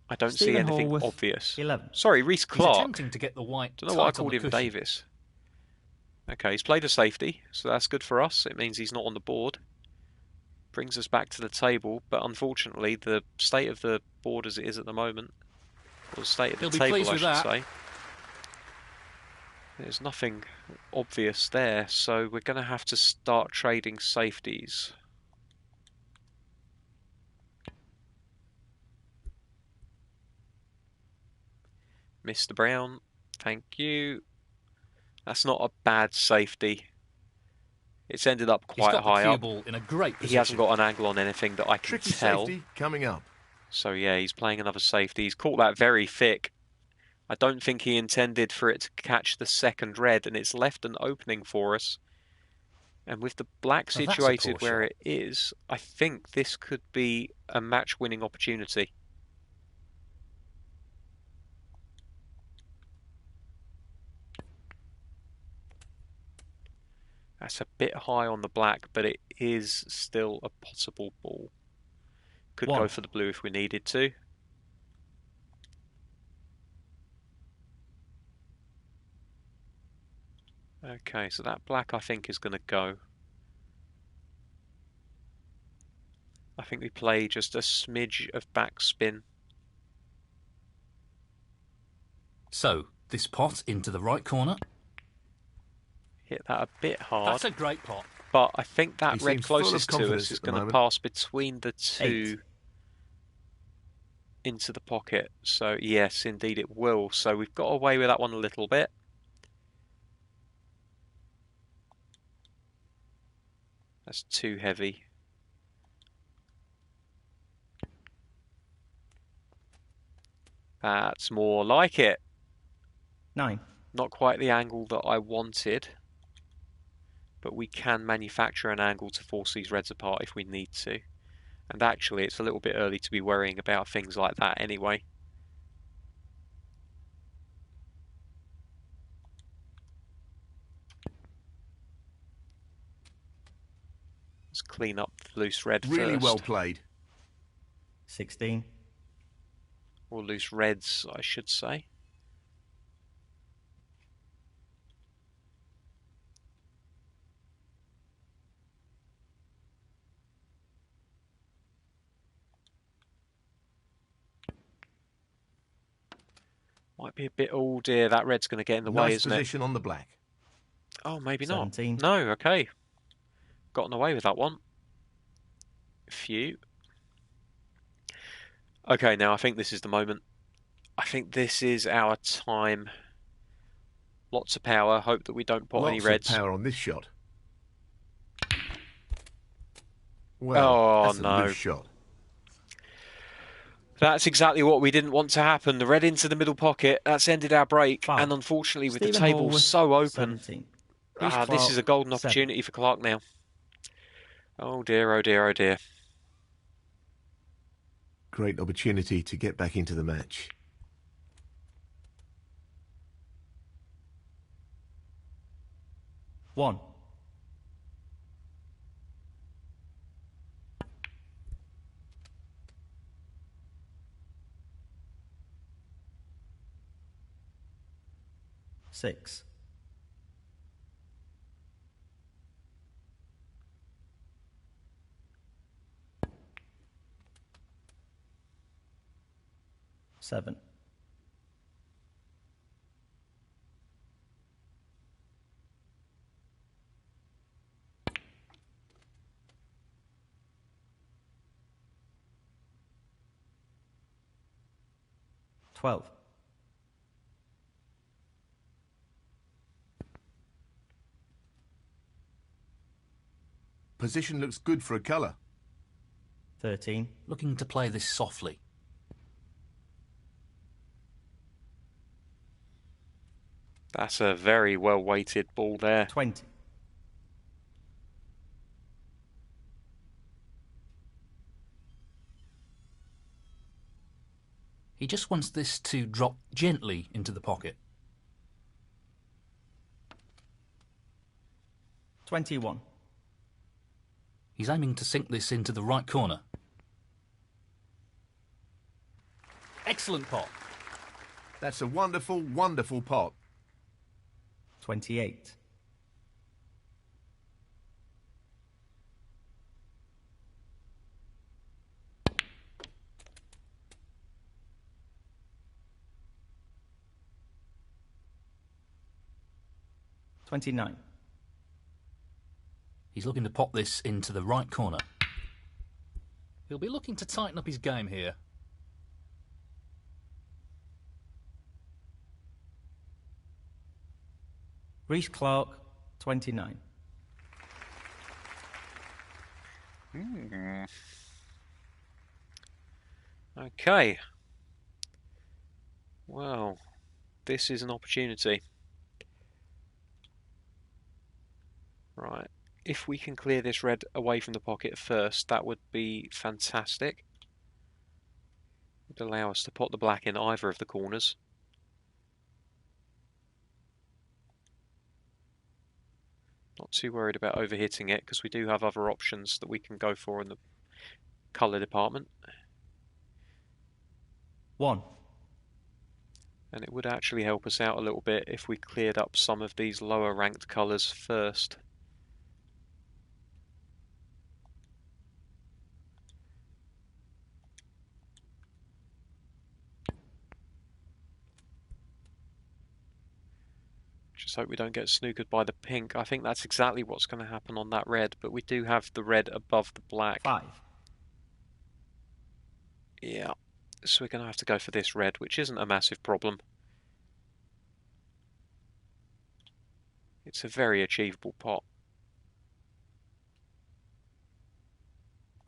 I don't see Stephen anything Hallworth, obvious. 11. Sorry, Rhys He's Clark. attempting to get the white Don't know why I tight on called the him cushion. Davis. Okay, he's played a safety, so that's good for us. It means he's not on the board. Brings us back to the table, but unfortunately, the state of the board as it is at the moment, or the state of the He'll be table, pleased I with should that. say, there's nothing obvious there, so we're going to have to start trading safeties. Mr. Brown, thank you. That's not a bad safety. It's ended up He's quite got the high cue up. ball in a great position. He hasn't got an angle on anything that I can Tricky tell. safety coming up. So yeah, he's playing another safety. He's caught that very thick. I don't think he intended for it to catch the second red, and it's left an opening for us. And with the black Now that's a situated poor where shot. it is, I think this could be a match-winning opportunity. That's a bit high on the black, but it is still a possible ball. Could go for the blue if we needed to. Okay, so that black I think is going to go. I think we play just a smidge of backspin. So, this pot into the right corner. Hit that a bit hard. That's a great pot. But I think that He red seems full of closest to confidence us is at the going to moment. pass between the two into the pocket. So yes, indeed it will. So we've got away with that one a little bit. That's too heavy. That's more like it. 9. Not quite the angle that I wanted, but we can manufacture an angle to force these reds apart if we need to. And actually, it's a little bit early to be worrying about things like that anyway. Let's clean up the loose red Really first. well played. 16. Or loose reds, I should say. Might be a bit... Oh dear, that red's going to get in the way, Nice isn't it? position on the black. Oh, maybe 17. not. No, okay. Gotten away with that one. Phew. Okay, now I think this is the moment. I think this is our time. Lots of power. Hope that we don't put any Lots reds. of power on this shot. Well, Oh, that's a no. loose shot. That's exactly what we didn't want to happen. The red into the middle pocket. That's ended our break. Foul. And unfortunately, with Stephen the table Hallworth, so open, 17. this is a golden 7. opportunity for Clark now. Oh dear, oh dear, oh dear. Great opportunity to get back into the match. One. Six. Seven. Twelve. Position looks good for a colour. 13. Looking to play this softly. That's a very well-weighted ball there. 20. He just wants this to drop gently into the pocket. 21. He's aiming to sink this into the right corner. Excellent pot. That's a wonderful, wonderful pot. 28. $29. He's looking to pop this into the right corner. He'll be looking to tighten up his game here. Reese Clark, 29. Okay. Well, this is an opportunity. Right. If we can clear this red away from the pocket first, that would be fantastic. It would allow us to pot the black in either of the corners. Not too worried about overhitting it, because we do have other options that we can go for in the colour department. 1. And it would actually help us out a little bit if we cleared up some of these lower ranked colours first. Just hope we don't get snookered by the pink. I think that's exactly what's going to happen on that red, but we do have the red above the black. 5. Yeah, so we're going to have to go for this red, which isn't a massive problem. It's a very achievable pot.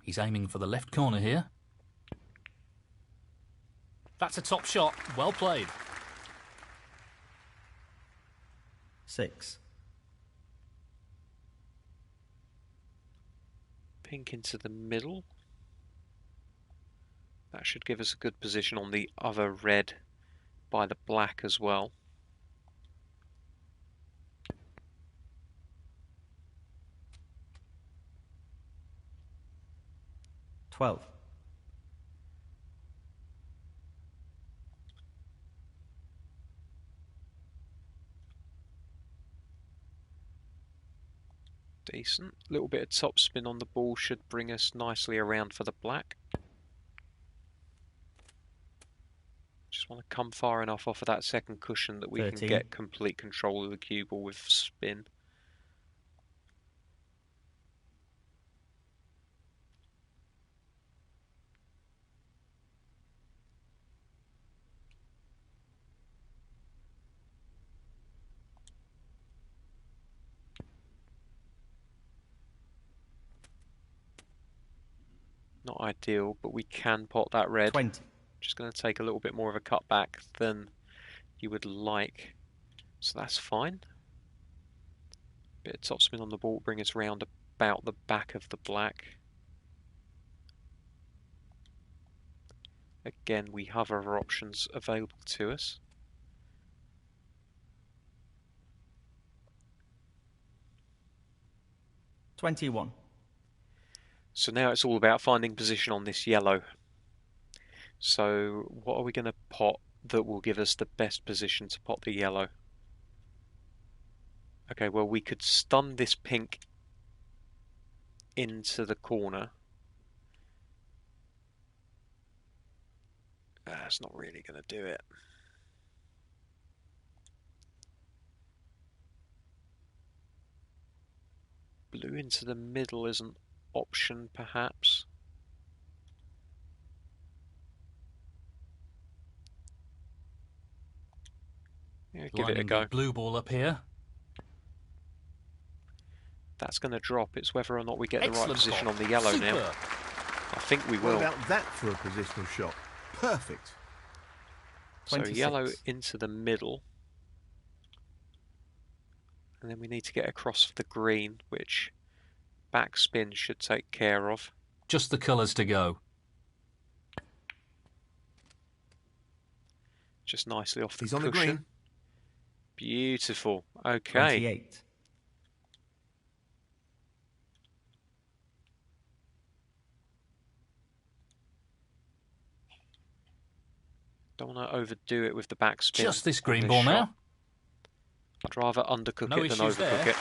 He's aiming for the left corner here. That's a top shot. Well played. 6. Pink into the middle. That should give us a good position on the other red by the black as well. $12. Decent. A little bit of top spin on the ball should bring us nicely around for the black. Just want to come far enough off of that second cushion that we 13. can get complete control of the cue ball with spin. Not ideal, but we can pot that red. 20. Just going to take a little bit more of a cut back than you would like. So that's fine. Bit of topspin on the ball, bring us round about the back of the black. Again, we have other options available to us. $21. So now it's all about finding position on this yellow. So what are we going to pot that will give us the best position to pot the yellow? Okay, well, we could stun this pink into the corner. That's not really going to do it. Blue into the middle is an option, perhaps. Yeah, give it a Lining go. the blue ball up here. That's going to drop. It's whether or not we get the right Excellent position pot. on the yellow now. Superb. I think we What will. about that for a positional shot? Perfect. So 26. yellow into the middle. And then we need to get across for the green, which backspin should take care of. Just the colours to go. Just nicely off the He's on the cushion. green. Beautiful. Okay. 28. Don't want to overdo it with the backspin. Just this on green ball shot. now. I'd rather undercook No it than issues overcook there. it.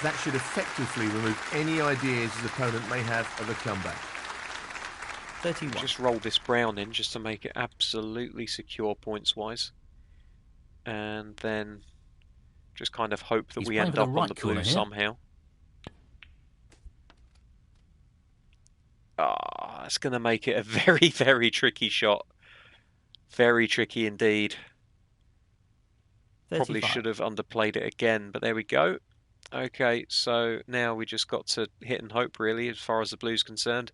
That should effectively remove any ideas his opponent may have of a comeback. 31. Just roll this brown in just to make it absolutely secure points-wise. And then just kind of hope that He's we playing end for up the on right the blue corner here. somehow. Ah, it's going to make it a very, very tricky shot. Very tricky indeed. Probably 35. should have underplayed it again, but there we go. Okay, so now we just got to hit and hope, really, as far as the blue's concerned.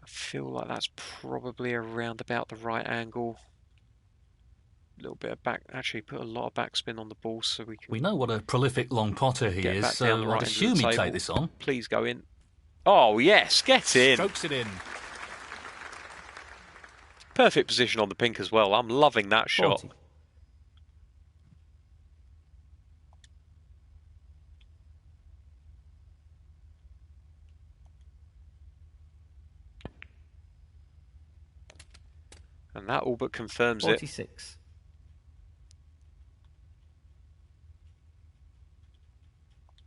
I feel like that's probably around about the right angle. A little bit of back, actually put a lot of backspin on the ball so we can. We know what a prolific long potter he get is, back down the so right I'd end of the assume he'd table. take this on. Please go in. Oh yes, get in. Strokes it in. Perfect position on the pink as well. I'm loving that shot. 40. And that all but confirms 46.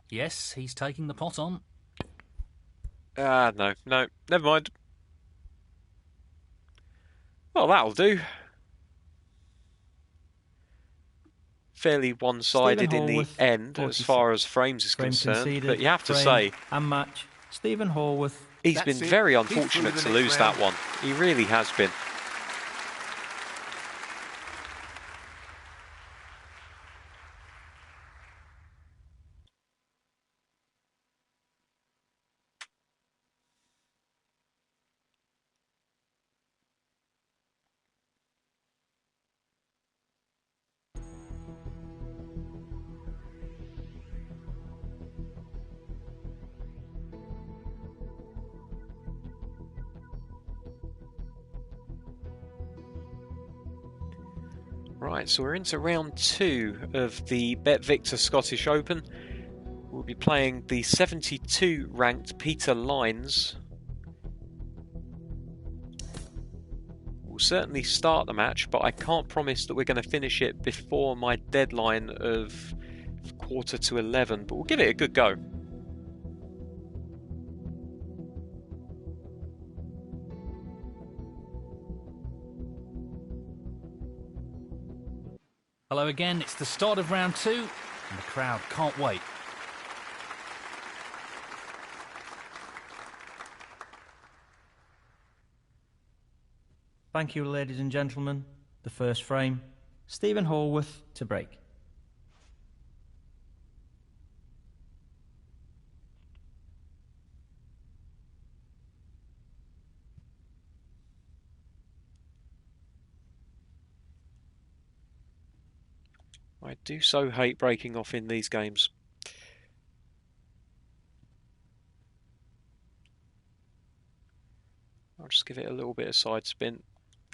Yes, he's taking the pot on. No, never mind. Well, that'll do. Fairly one-sided in the Horwath, end 46. as far as frames is Frame concerned, conceded, but you have to frame say and match. Stephen Horwath. he's That's been it. very He's unfortunate through to the lose next that round. one. He really has been. Right, so we're into round 2 of the Bet Victor Scottish Open. We'll be playing the 72 ranked Peter Lines. We'll certainly start the match, but I can't promise that we're going to finish it before my deadline of 11:15, but we'll give it a good go. Hello again, it's the start of round 2, and the crowd can't wait. Thank you, ladies and gentlemen. The first frame. Stephen Horwath to break. I do so hate breaking off in these games. I'll just give it a little bit of side spin,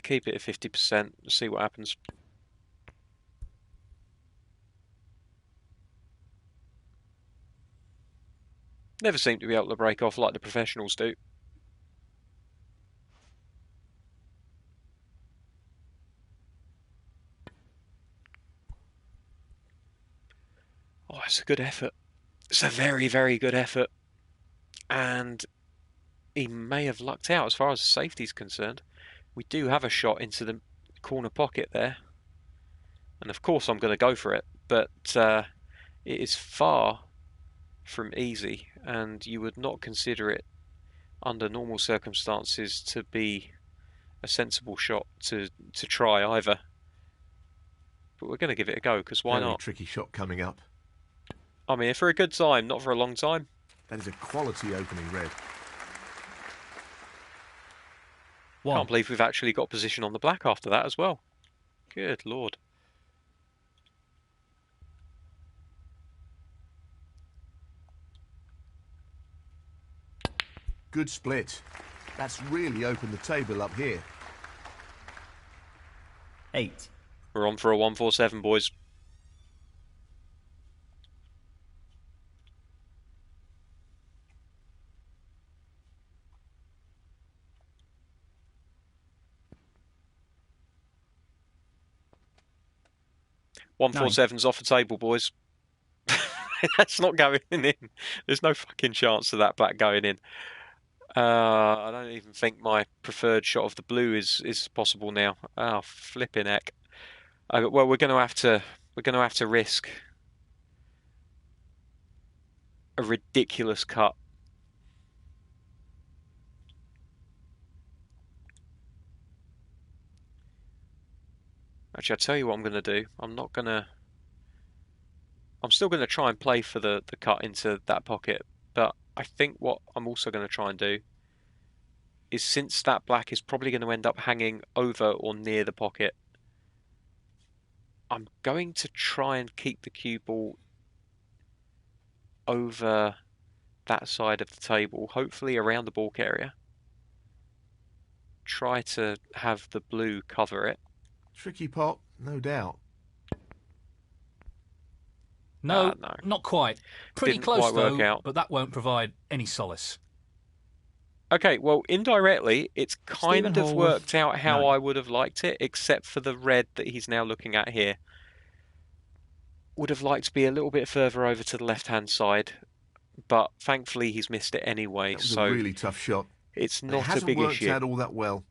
keep it at 50%, and see what happens. Never seem to be able to break off like the professionals do. Oh, it's a good effort. It's a very, very good effort. And he may have lucked out as far as safety is concerned. We do have a shot into the corner pocket there. And of course I'm going to go for it. But it is far from easy. And you would not consider it under normal circumstances to be a sensible shot to try either. But we're going to give it a go, because why Very not? tricky shot coming up. I'm here for a good time, not for a long time. That is a quality opening red. Can't believe we've actually got position on the black after that as well. Good lord. Good split. That's really opened the table up here. 8. We're on for a 147, boys. One 147's off the table, boys. That's not going in. There's no fucking chance of that black going in. I don't even think my preferred shot of the blue is possible now. Oh, flipping heck. Well, we're going to have to risk a ridiculous cut. Actually, I'll tell you what I'm going to do. I'm still going to try and play for the cut into that pocket, but I think what I'm also going to try and do is, since that black is probably going to end up hanging over or near the pocket, I'm going to try and keep the cue ball over that side of the table, hopefully around the balk area. Try to have the blue cover it. Tricky pot, no doubt. No, No. not quite. Pretty Didn't close quite work though, out. but that won't provide any solace. Okay, well, indirectly, it's kind Stephen of Hall worked with out how 9. I would have liked it, except for the red that he's now looking at here. Would have liked to be a little bit further over to the left-hand side, but thankfully he's missed it anyway, That was so a really tough shot. it's It not a hasn't big worked issue. out all that well.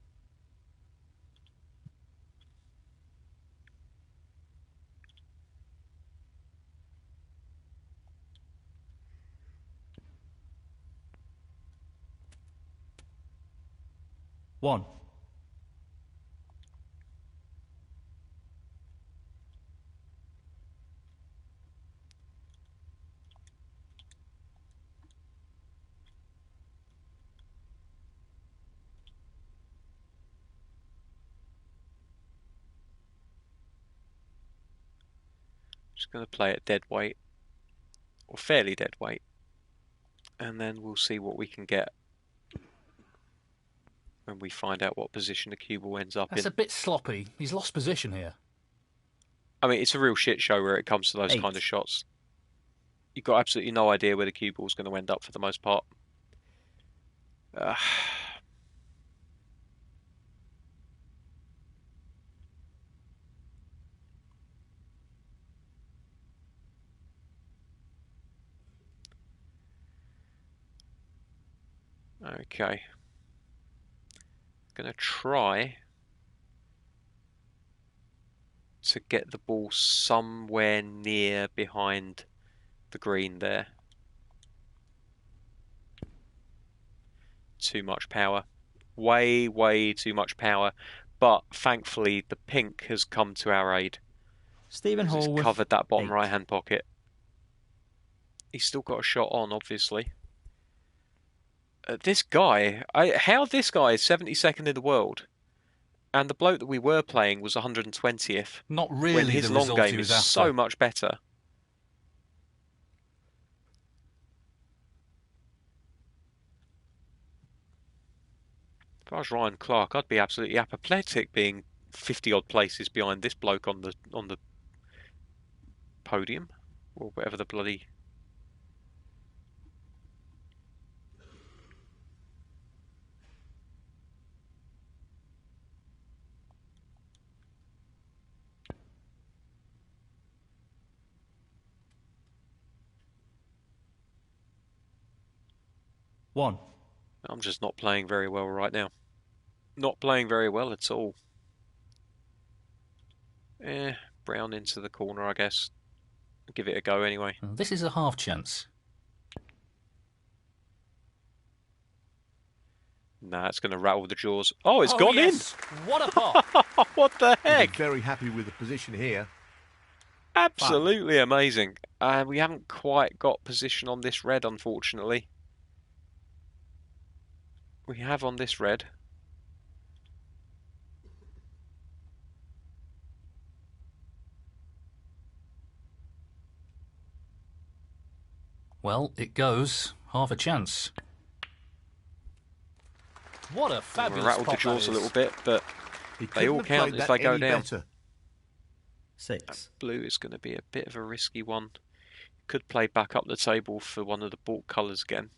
One. Just going to play it dead weight, or fairly dead weight, and then we'll see what we can get when we find out what position the cue ball ends up That's in. a bit sloppy. He's lost position here. I mean, it's a real shit show where it comes to those 8. kind of shots. You've got absolutely no idea where the cue ball's going to end up for the most part. Okay. Gonna try to get the ball somewhere near behind the green there. Too much power. Way, way too much power. But thankfully the pink has come to our aid. Stephen It's Hall with covered that bottom 8. right hand pocket. He's still got a shot on, obviously. This guy, how this guy is 72nd in the world, and the bloke that we were playing was 120th. Not When really his the long result game he was is after. so much better. If I was Ryan Clark, I'd be absolutely apoplectic being 50 odd places behind this bloke on the podium, or whatever the bloody. One. I'm just not playing very well right now. Not playing very well at all. Brown into the corner, I guess. Give it a go anyway. This is a half chance. Nah, it's going to rattle the jaws. Oh, it's Oh, gone yes. What a pot! in! What the He'll be heck? very happy with the position here. Absolutely amazing. We haven't quite got position on this red, unfortunately. We have on this red. Well, it goes. Half a chance. What a We'll fabulous rattle the pot that jaws is. a little bit, but He They all couldn't have count played if that they go any down. better. 6. blue is going to be a bit of a risky one. Could play back up the table for one of the balk colours again.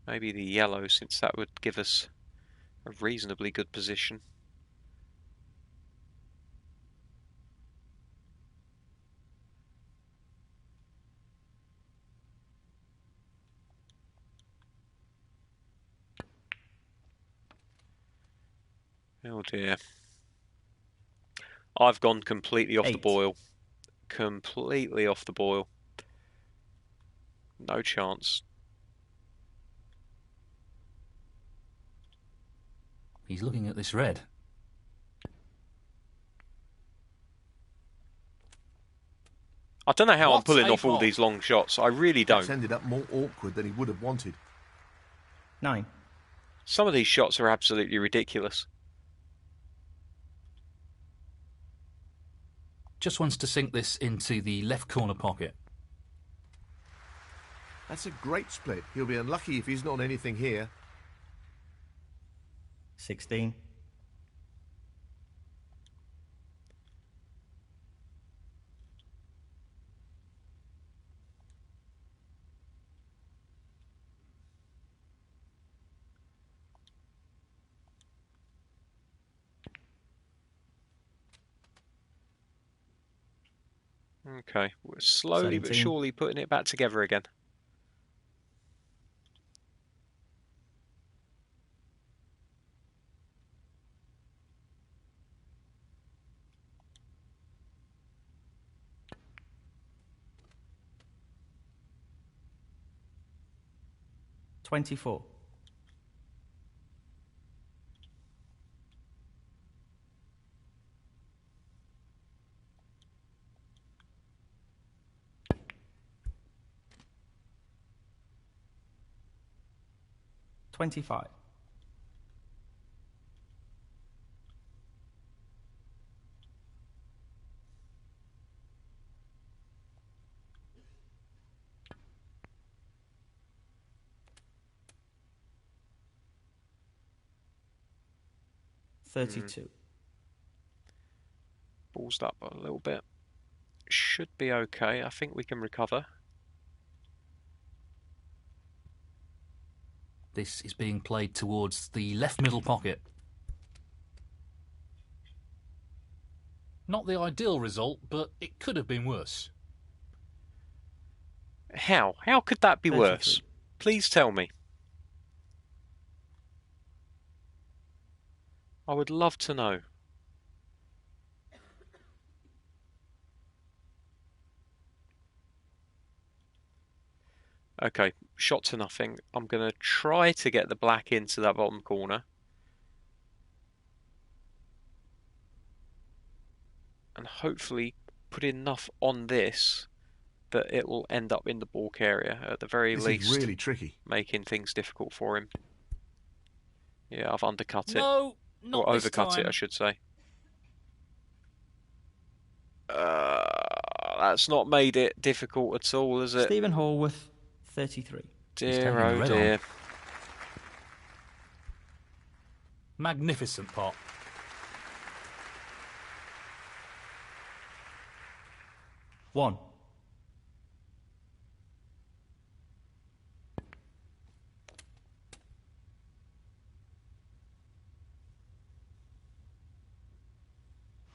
Maybe the yellow, since that would give us a reasonably good position. Oh dear. I've gone completely off the 8. boil. Completely off the boil. No chance. He's looking at this red. I don't know how I'm What pulling a off all pot. these long shots. I really That's don't. ended up more awkward than he would have wanted. 9. Some of these shots are absolutely ridiculous. Just wants to sink this into the left corner pocket. That's a great split. He'll be unlucky if he's not anything here. 16. Okay, we're slowly but 17. surely putting it back together again. Twenty-four. $25. $32. Ballsed up a little bit. Should be okay. I think we can recover. This is being played towards the left middle pocket. Not the ideal result, but it could have been worse. How? How could that be 33. worse? Please tell me. I would love to know. Okay, shot to nothing. I'm going to try to get the black into that bottom corner. And hopefully put enough on this that it will end up in the balk area at the very This least. is really tricky. Making things difficult for him. Yeah, I've undercut it. No, not Or this overcut time. it, I should say. That's not made it difficult at all, has it? Stephen Hallworth, 33. taking Dear, the oh red on. dear. Magnificent pot. One.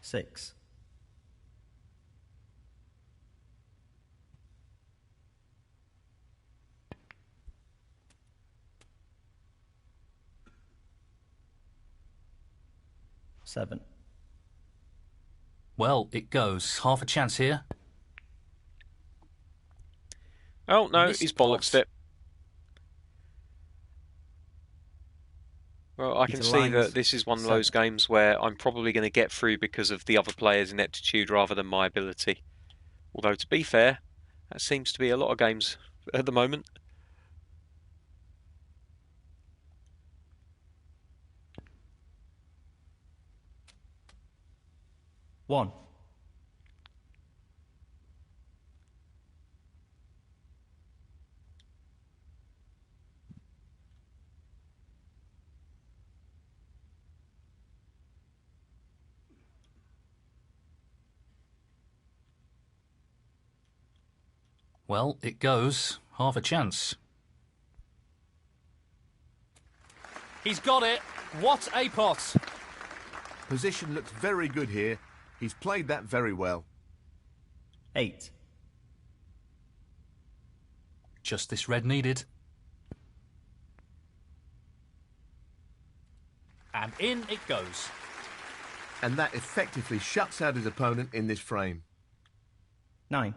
Six. Seven. Well, it goes. Half a chance here. Oh no, This he's bollocksed pot. it. Well, I can Peter see Lines, that this is one of those games where I'm probably going to get through because of the other players' ineptitude rather than my ability. Although, to be fair, that seems to be a lot of games at the moment. One. Well, it goes. Half a chance. He's got it. What a pot. Position looks very good here. He's played that very well. Eight. Just this red needed. And in it goes. And that effectively shuts out his opponent in this frame. Nine.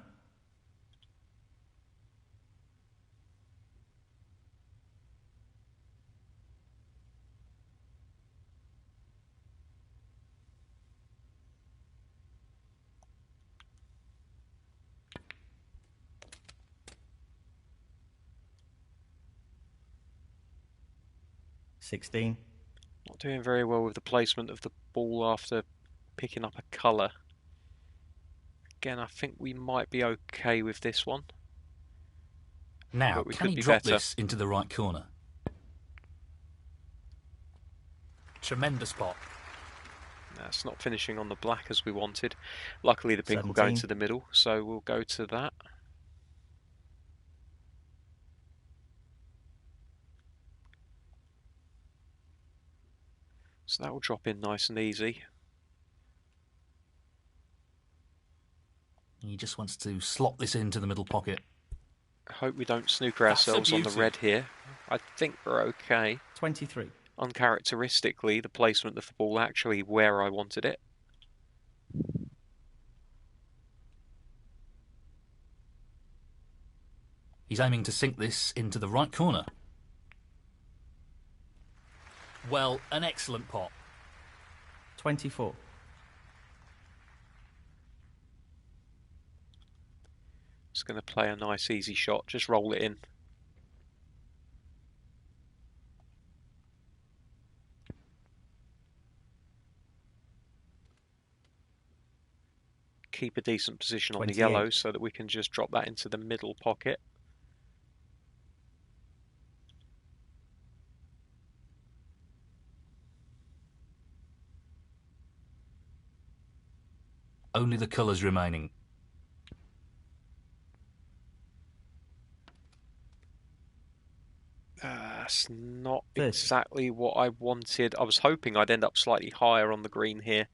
16. Not doing very well with the placement of the ball after picking up a colour. Again, I think we might be okay with this one. Now, But we can could he be drop better. this into the right corner? Tremendous pot. That's not finishing on the black as we wanted. Luckily the pink will go 17. into the middle, so we'll go to that. So that will drop in nice and easy. He just wants to slot this into the middle pocket. I hope we don't snooker That's a ourselves on the beauty. red here. I think we're okay. 23. Uncharacteristically, the placement of the ball actually where I wanted it. He's aiming to sink this into the right corner. Well, an excellent pot. 24. Just going to play a nice easy shot, just roll it in. Keep a decent position on the 28. yellow so that we can just drop that into the middle pocket. Only the colours remaining. That's not 30. exactly what I wanted. I was hoping I'd end up slightly higher on the green here.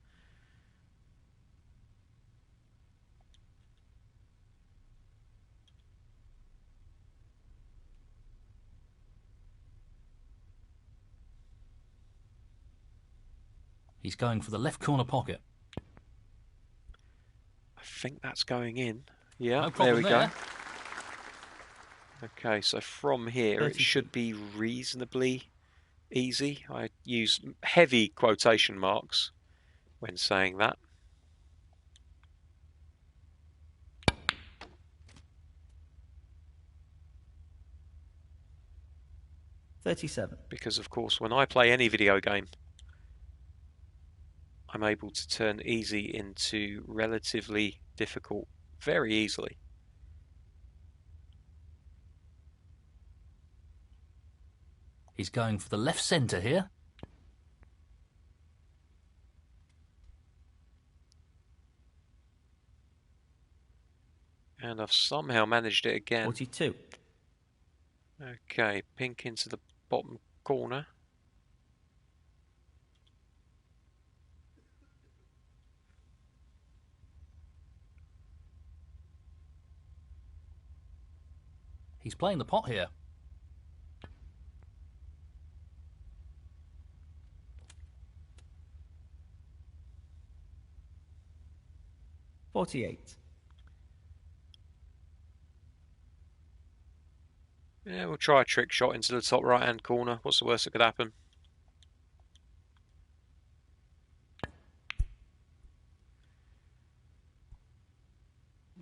He's going for the left corner pocket. I think that's going in. Yeah, No there problem we there. go. Okay, so from here it 32. should be reasonably easy. I use heavy quotation marks when saying that. $37. Because of course when I play any video game I'm able to turn easy into relatively difficult very easily. He's going for the left centre here. And I've somehow managed it again. 42. Okay, pink into the bottom corner. He's playing the pot here. $48. Yeah, we'll try a trick shot into the top right hand corner. What's the worst that could happen?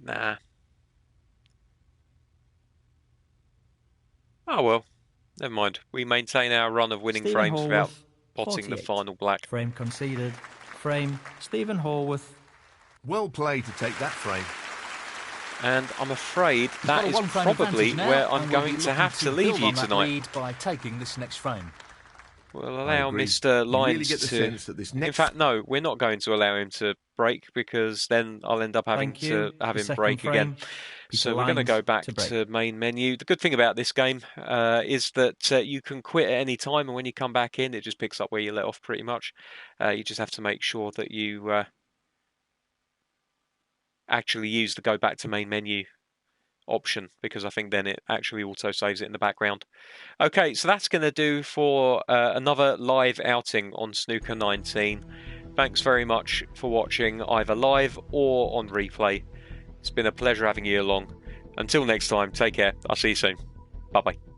Nah. Oh well, never mind. We maintain our run of winning Stephen frames without Hallworth, potting the 48. final black. Frame conceded. Frame, Stephen Hallworth. Well played to take that frame. And I'm afraid He's that got a is one-frame probably advantage now, where and I'm will going be to looking have to leave build you on that tonight. lead by taking this next frame. We'll I allow agree. Mr. You Lyons really get the to... sense that this next... In fact, no, we're not going to allow him to break because then I'll end up having Thank you. to have The him second break again. frame, Peter So we're going to Lyons go back to break. to main menu. The good thing about this game is that you can quit at any time, and when you come back in, it just picks up where you let off pretty much. You just have to make sure that you actually use the go back to main menu option, because I think then it actually auto saves it in the background. Okay, so that's going to do for another live outing on Snooker 19. Thanks very much for watching either live or on replay. It's been a pleasure having you along. Until next time, take care. I'll see you soon. Bye bye.